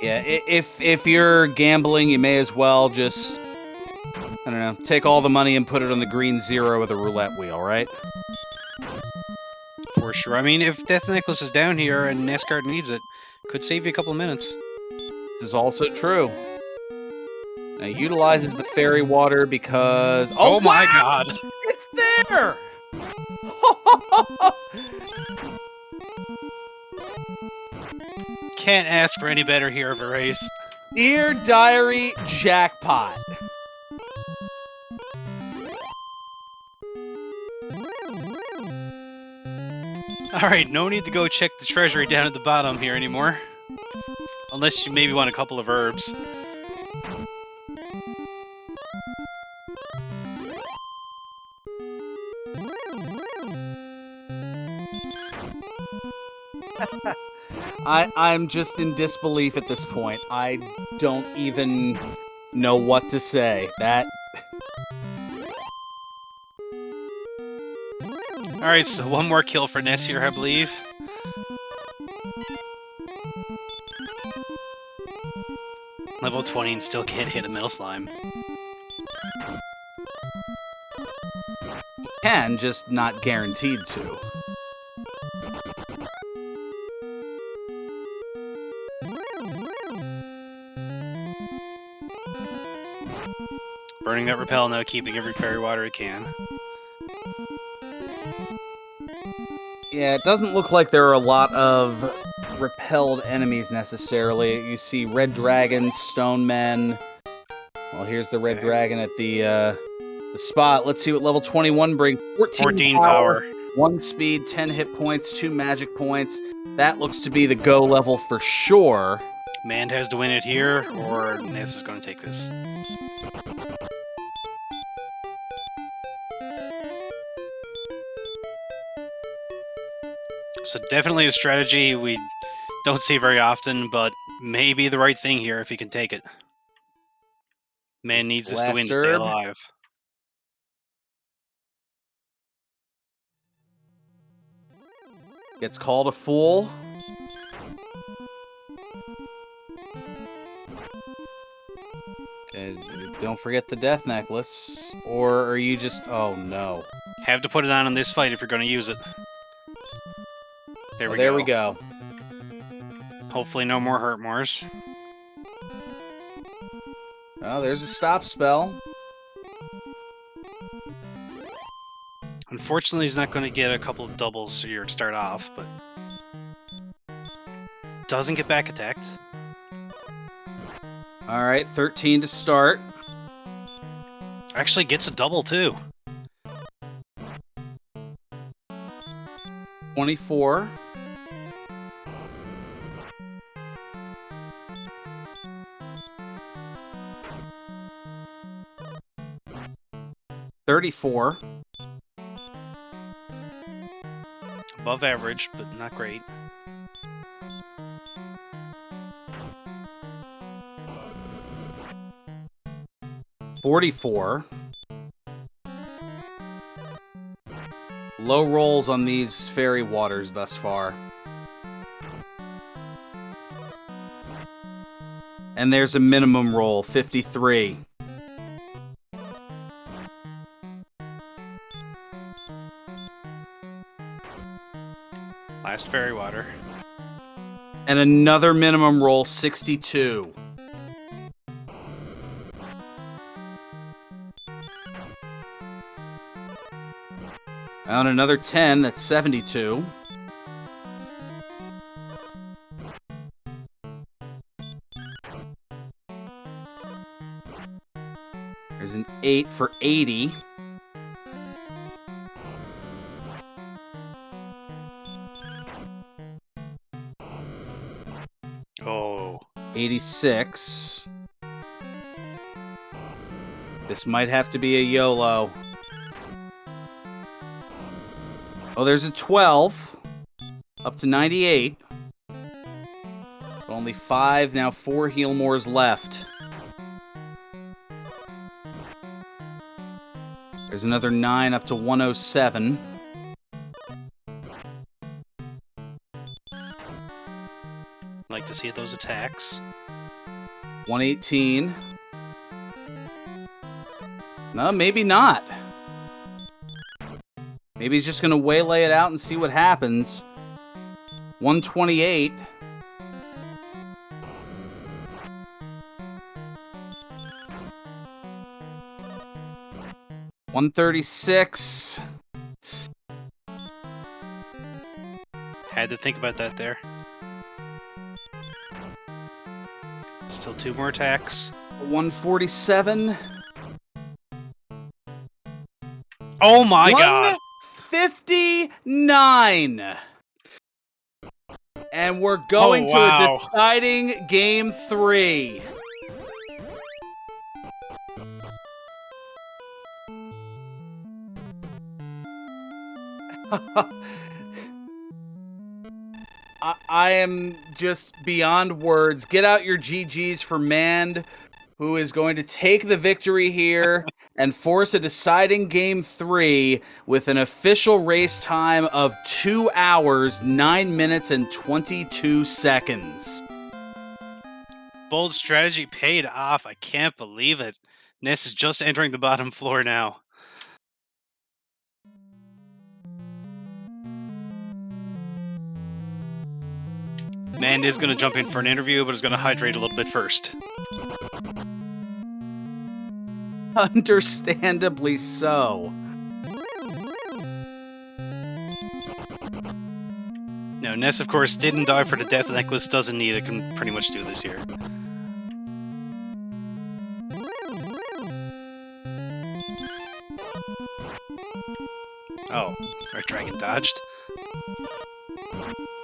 Yeah, if you're gambling, you may as well just, I don't know, take all the money and put it on the green 0 with a roulette wheel, right? For sure. I mean, if Death Necklace is down here and NESCard needs it, could save you a couple of minutes. This is also true. Now, utilizes the fairy water because... Oh my wow! god! It's there! Can't ask for any better here of a race. Dear Diary jackpot. Alright, no need to go check the treasury down at the bottom here anymore. Unless you maybe want a couple of herbs. I'm just in disbelief at this point. I don't even know what to say. That... Alright, so one more kill for Ness here, I believe. Level 20 and still can't hit a metal slime. Can, just not guaranteed to. Burning that repel now, keeping every fairy water it can. Yeah, it doesn't look like there are a lot of repelled enemies necessarily. You see red dragons, stone men. Well, here's the red dragon at the spot. Let's see what level 21 brings. 14 power. 1 speed, 10 hit points, 2 magic points. That looks to be the go level for sure. Mand has to win it here, or Ness is going to take this. So definitely a strategy we don't see very often, but may be the right thing here if he can take it. Man needs this to win to stay alive. Gets called a fool. Okay, don't forget the death necklace. Or are you just... Oh, no. Have to put it on in this fight if you're going to use it. There we go. There we go. Hopefully no more hurt mores. Oh, there's a stop spell. Unfortunately, he's not going to get a couple of doubles here to start off, but... Doesn't get back attacked. Alright, 13 to start. Actually gets a double, too. 24. $34. Above average, but not great. $44. Low rolls on these fairy waters thus far. And there's a minimum roll, 53. Last fairy water. And another minimum roll, 62. On another 10, that's 72. There's an 8 for 80. Oh. 86. This might have to be a YOLO. Oh, there's a 12. Up to 98. Only 5, now 4 heal mores left. There's another 9 up to 107. Like to see those attacks. 118. No, maybe not. Maybe he's just going to waylay it out and see what happens. 128. $136. Had to think about that there. Still 2 more attacks. 147. Oh my god! 159. And we're going to a deciding game 3. I am just beyond words. Get out your GGs for Mand, who is going to take the victory here and force a deciding game 3 with an official race time of 2 hours, 9 minutes, and 22 seconds. Bold strategy paid off. I can't believe it. Ness is just entering the bottom floor now. Mand is going to jump in for an interview, but is going to hydrate a little bit first. Understandably so. No, Ness, of course, didn't die for the death necklace, doesn't need it, can pretty much do this here. Oh, our dragon dodged.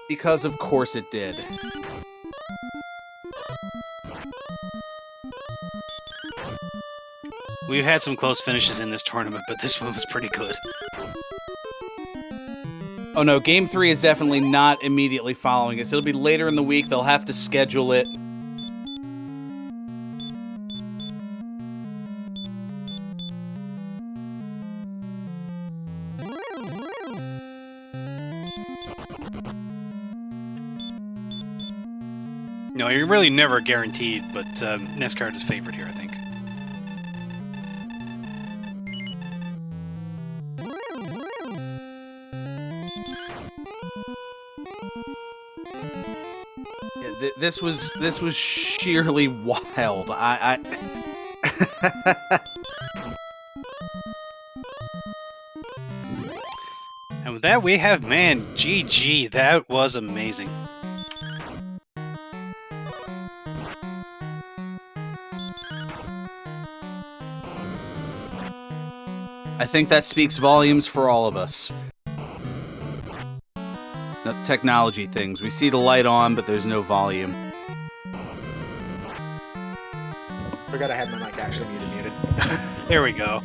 Because of course it did. We've had some close finishes in this tournament, but this one was pretty good. Oh no, game 3 is definitely not immediately following us. It'll be later in the week. They'll have to schedule it. No, you're really never guaranteed, but NESCard is favored here, I think. Yeah, this was sheerly wild. And with that, we have Mand. GG. That was amazing. I think that speaks volumes for all of us. The technology things. We see the light on, but there's no volume. Forgot I had my mic actually muted. There we go.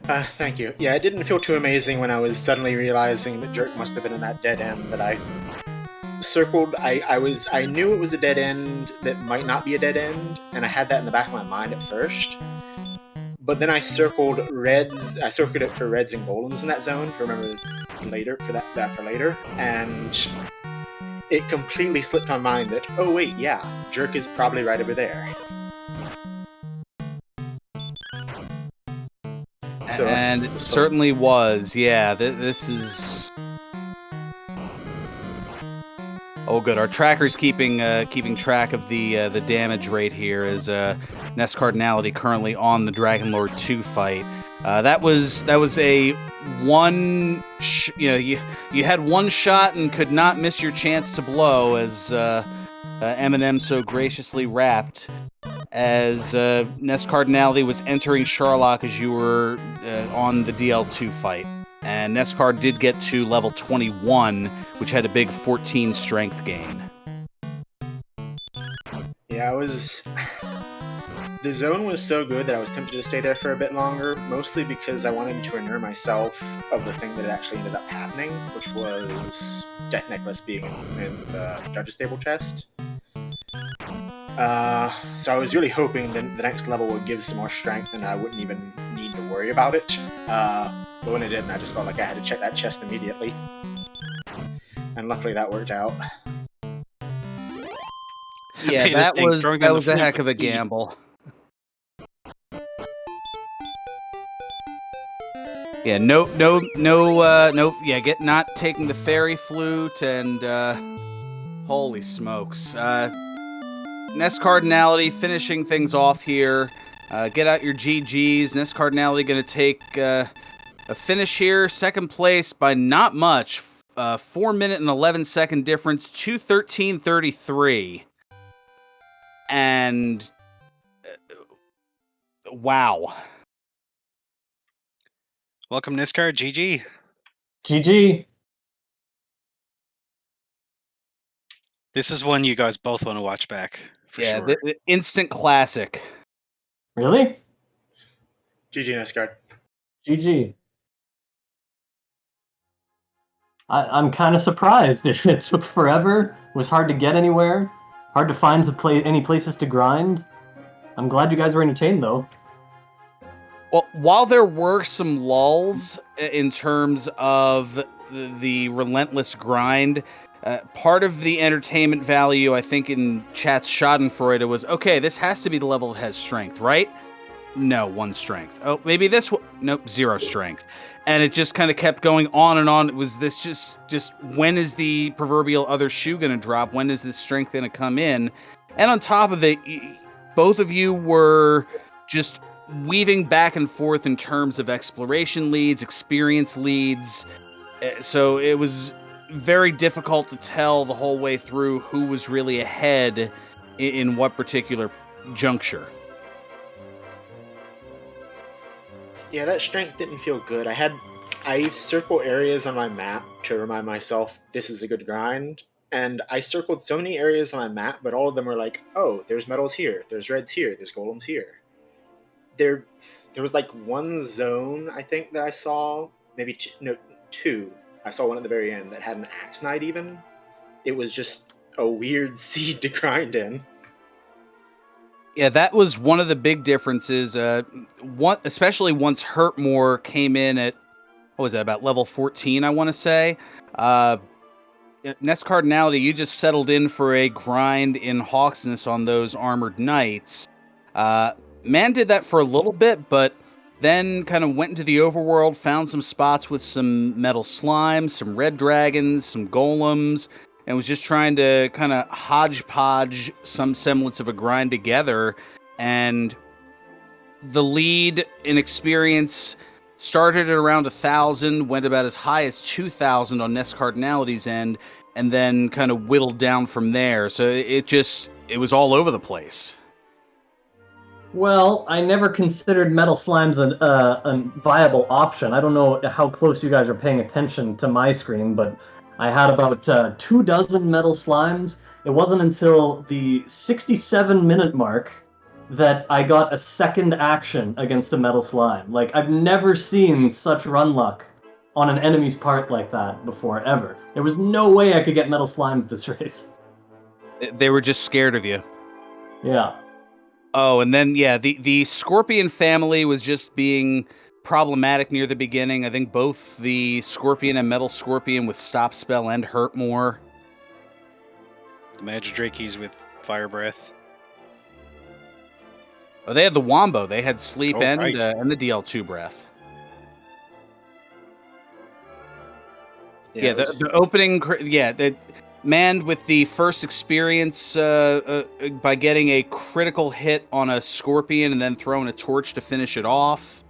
Thank you. Yeah, it didn't feel too amazing when I was suddenly realizing that Jerk must have been in that dead end that I circled. I knew it was a dead end that might not be a dead end, and I had that in the back of my mind at first. But then I circled reds. I circled it for reds and golems in that zone to remember later for that for later, and it completely slipped my mind that oh wait, yeah, Jerk is probably right over there. So, and it certainly was. Yeah, this is. Oh, good. Our tracker's keeping track of the damage rate here as NESCardinality currently on the Dragon Lord 2 fight. That was a one. You had one shot and could not miss your chance to blow, as Eminem so graciously rapped. As NESCardinality was entering Sherlock as you were on the DL2 fight. And NESCard did get to level 21, which had a big 14 strength gain. Yeah, the zone was so good that I was tempted to stay there for a bit longer, mostly because I wanted to inure myself of the thing that actually ended up happening, which was Death Necklace being in the Judge's Stable chest. So I was really hoping that the next level would give some more strength and I wouldn't even need to worry about it. But when it didn't, I just felt like I had to check that chest immediately. And luckily that worked out. Yeah, Beta saying, throwing down that the was a flute heck of a with E. gamble. Yeah, no. Yeah, not taking the fairy flute and holy smokes. NESCardinality finishing things off here. Get out your GGs. NESCardinality going to take a finish here. Second place by not much. 4 minute and 11 second difference. 2:13:33. And wow. Welcome, NESCard. GG. GG. This is one you guys both want to watch back, for Yeah, sure. the instant classic. Really? GG NESCard. GG. I'm kind of surprised. It took forever. It was hard to get anywhere. Hard to find any places to grind. I'm glad you guys were entertained, though. Well, while there were some lulls in terms of the relentless grind, part of the entertainment value, I think, in chat's Schadenfreude was, okay, this has to be the level that has strength, right? No, 1 strength. Oh, maybe this one. Nope, 0 strength. And it just kind of kept going on and on. It was this just when is the proverbial other shoe going to drop? When is this strength going to come in? And on top of it, both of you were just weaving back and forth in terms of exploration leads, experience leads. So it was very difficult to tell the whole way through who was really ahead in what particular juncture. Yeah, that strength didn't feel good. I circle areas on my map to remind myself this is a good grind, and I circled so many areas on my map, but all of them were like, oh, there's metals here, there's reds here, there's golems here. There was like one zone, I think, that I saw, maybe two. I saw one at the very end that had an axe knight even. It was just a weird seed to grind in. Yeah, that was one of the big differences. Especially once Hurtmore came in at, what was that, about level 14, I want to say. NESCardinality, you just settled in for a grind in Hawksness on those armored knights. Man did that for a little bit, but then kind of went into the overworld, found some spots with some metal slimes, some red dragons, some golems, and was just trying to kind of hodgepodge some semblance of a grind together. And the lead in experience started at around 1,000, went about as high as 2,000 on NESCardinality's end, and then kind of whittled down from there. So it was all over the place. Well, I never considered metal slimes a viable option. I don't know how close you guys are paying attention to my screen, but I had about 24 metal slimes. It wasn't until the 67-minute mark that I got a second action against a metal slime. Like, I've never seen such run luck on an enemy's part like that before, ever. There was no way I could get metal slimes this race. They were just scared of you. Yeah. Oh, and then, yeah, the Scorpion family was just being problematic near the beginning. I think both the Scorpion and Metal Scorpion with Stop Spell and Hurt More. The Magidrakes with Fire Breath. Oh, they had the Wombo. They had Sleep and right. and the DL2 Breath. Yeah, the opening... Yeah, Man with the first experience by getting a critical hit on a Scorpion and then throwing a torch to finish it off.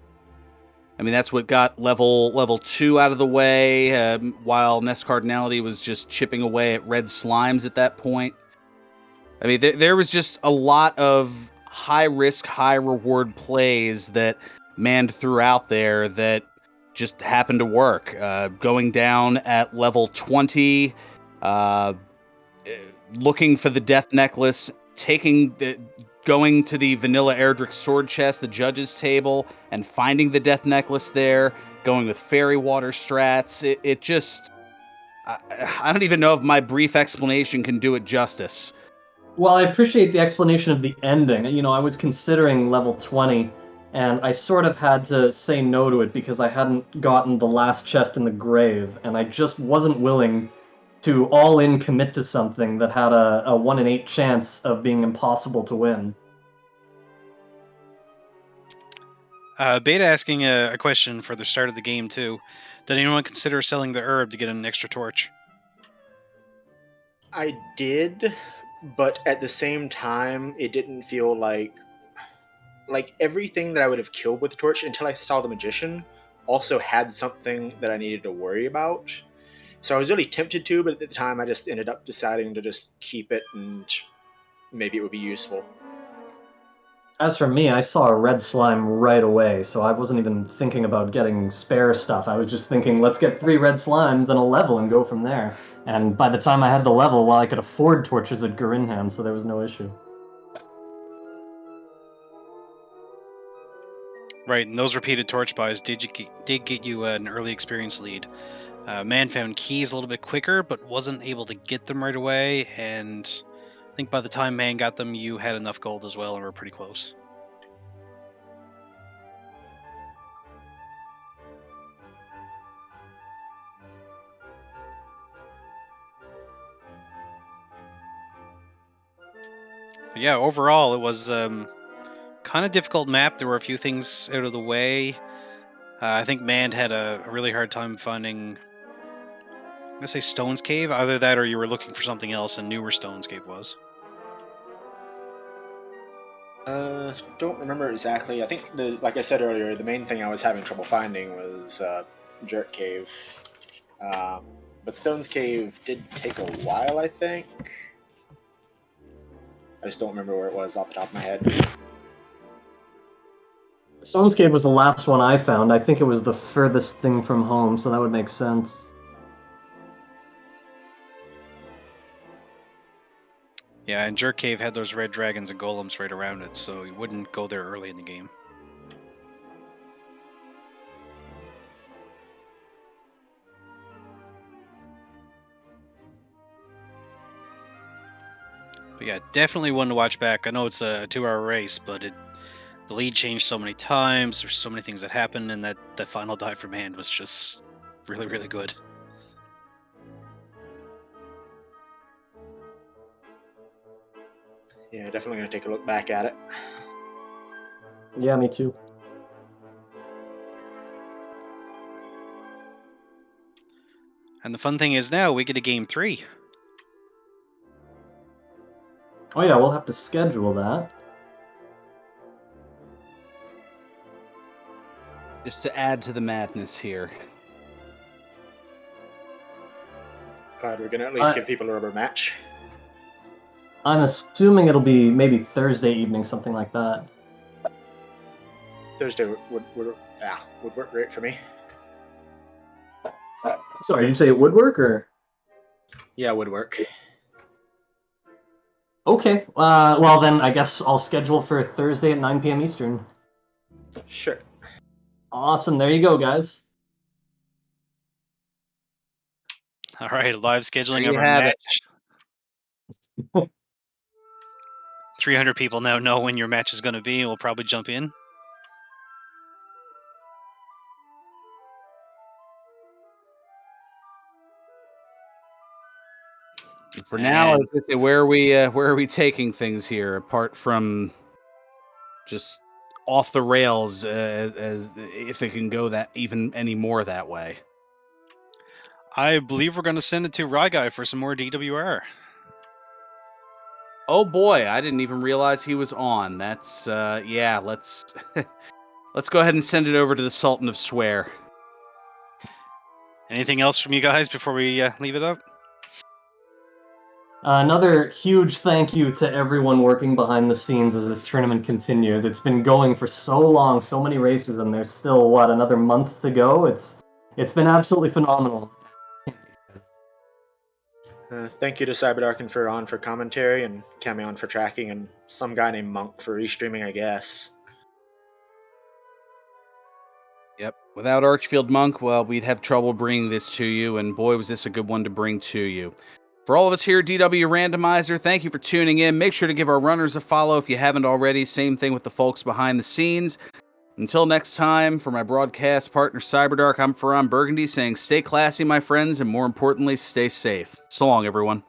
I mean, that's what got level 2 out of the way, while NESCardinality was just chipping away at red slimes at that point. I mean, there was just a lot of high-risk, high-reward plays that Man threw out there that just happened to work. Going down at level 20... looking for the death necklace, going to the vanilla Erdrick sword chest, the judge's table, and finding the death necklace there, going with fairy water strats. It just... I don't even know if my brief explanation can do it justice. Well, I appreciate the explanation of the ending. You know, I was considering level 20, and I sort of had to say no to it because I hadn't gotten the last chest in the grave, and I just wasn't willing to all in commit to something that had a 1 in 8 chance of being impossible to win. Beta asking a question for the start of the game too. Did anyone consider selling the herb to get an extra torch? I did, but at the same time, it didn't feel like everything that I would have killed with the torch until I saw the magician also had something that I needed to worry about. So I was really tempted to, but at the time I just ended up deciding to just keep it and maybe it would be useful. As for me, I saw a red slime right away, so I wasn't even thinking about getting spare stuff. I was just thinking, let's get 3 red slimes and a level and go from there. And by the time I had the level, well, I could afford torches at Garinham, so there was no issue. Right, and those repeated torch buys did get you an early experience lead. Man found keys a little bit quicker, but wasn't able to get them right away, and I think by the time Man got them, you had enough gold as well, and were pretty close. But yeah, overall, it was kind of difficult map. There were a few things out of the way. I think Man had a really hard time finding, I'm going to say Stone's Cave. Either that or you were looking for something else and knew where Stone's Cave was. Don't remember exactly. I think, like I said earlier, the main thing I was having trouble finding was Jerk Cave. But Stone's Cave did take a while, I think. I just don't remember where it was off the top of my head. Stone's Cave was the last one I found. I think it was the furthest thing from home, so that would make sense. Yeah, and Jerk Cave had those red dragons and golems right around it, so you wouldn't go there early in the game. But yeah, definitely one to watch back. I know it's a 2-hour race, but the lead changed so many times. There's so many things that happened, and that final dive from hand was just really, really good. Yeah, definitely going to take a look back at it. Yeah, me too. And the fun thing is now we get a game 3. Oh yeah, we'll have to schedule that. Just to add to the madness here. Glad we're going to at least give people a rubber match. I'm assuming it'll be maybe Thursday evening, something like that. Thursday would work great for me. Sorry, did you say it would work, or? Yeah, would work. Okay, well then I guess I'll schedule for Thursday at 9 p.m. Eastern. Sure. Awesome, there you go, guys. All right, live scheduling There of you our have it. match. 300 people now know when your match is going to be, and we'll probably jump in. For now, And- where are we taking things here? Apart from just off the rails, as if it can go that even any more that way. I believe we're going to send it to Rye Guy for some more DWR. Oh boy, I didn't even realize he was on. That's yeah. Let's let's go ahead and send it over to the Sultan of Swear. Anything else from you guys before we leave it up? Another huge thank you to everyone working behind the scenes as this tournament continues. It's been going for so long, so many races, and there's still, what, another month to go? It's been absolutely phenomenal. Thank you to Cyberdark for commentary, and Camion for tracking, and some guy named Monk for restreaming, I guess. Yep. Without Archfield Monk, well, we'd have trouble bringing this to you, and boy, was this a good one to bring to you. For all of us here at DW Randomizer, thank you for tuning in. Make sure to give our runners a follow if you haven't already. Same thing with the folks behind the scenes. Until next time, for my broadcast partner Cyberdark, I'm Ferran Burgundy saying stay classy, my friends, and more importantly, stay safe. So long, everyone.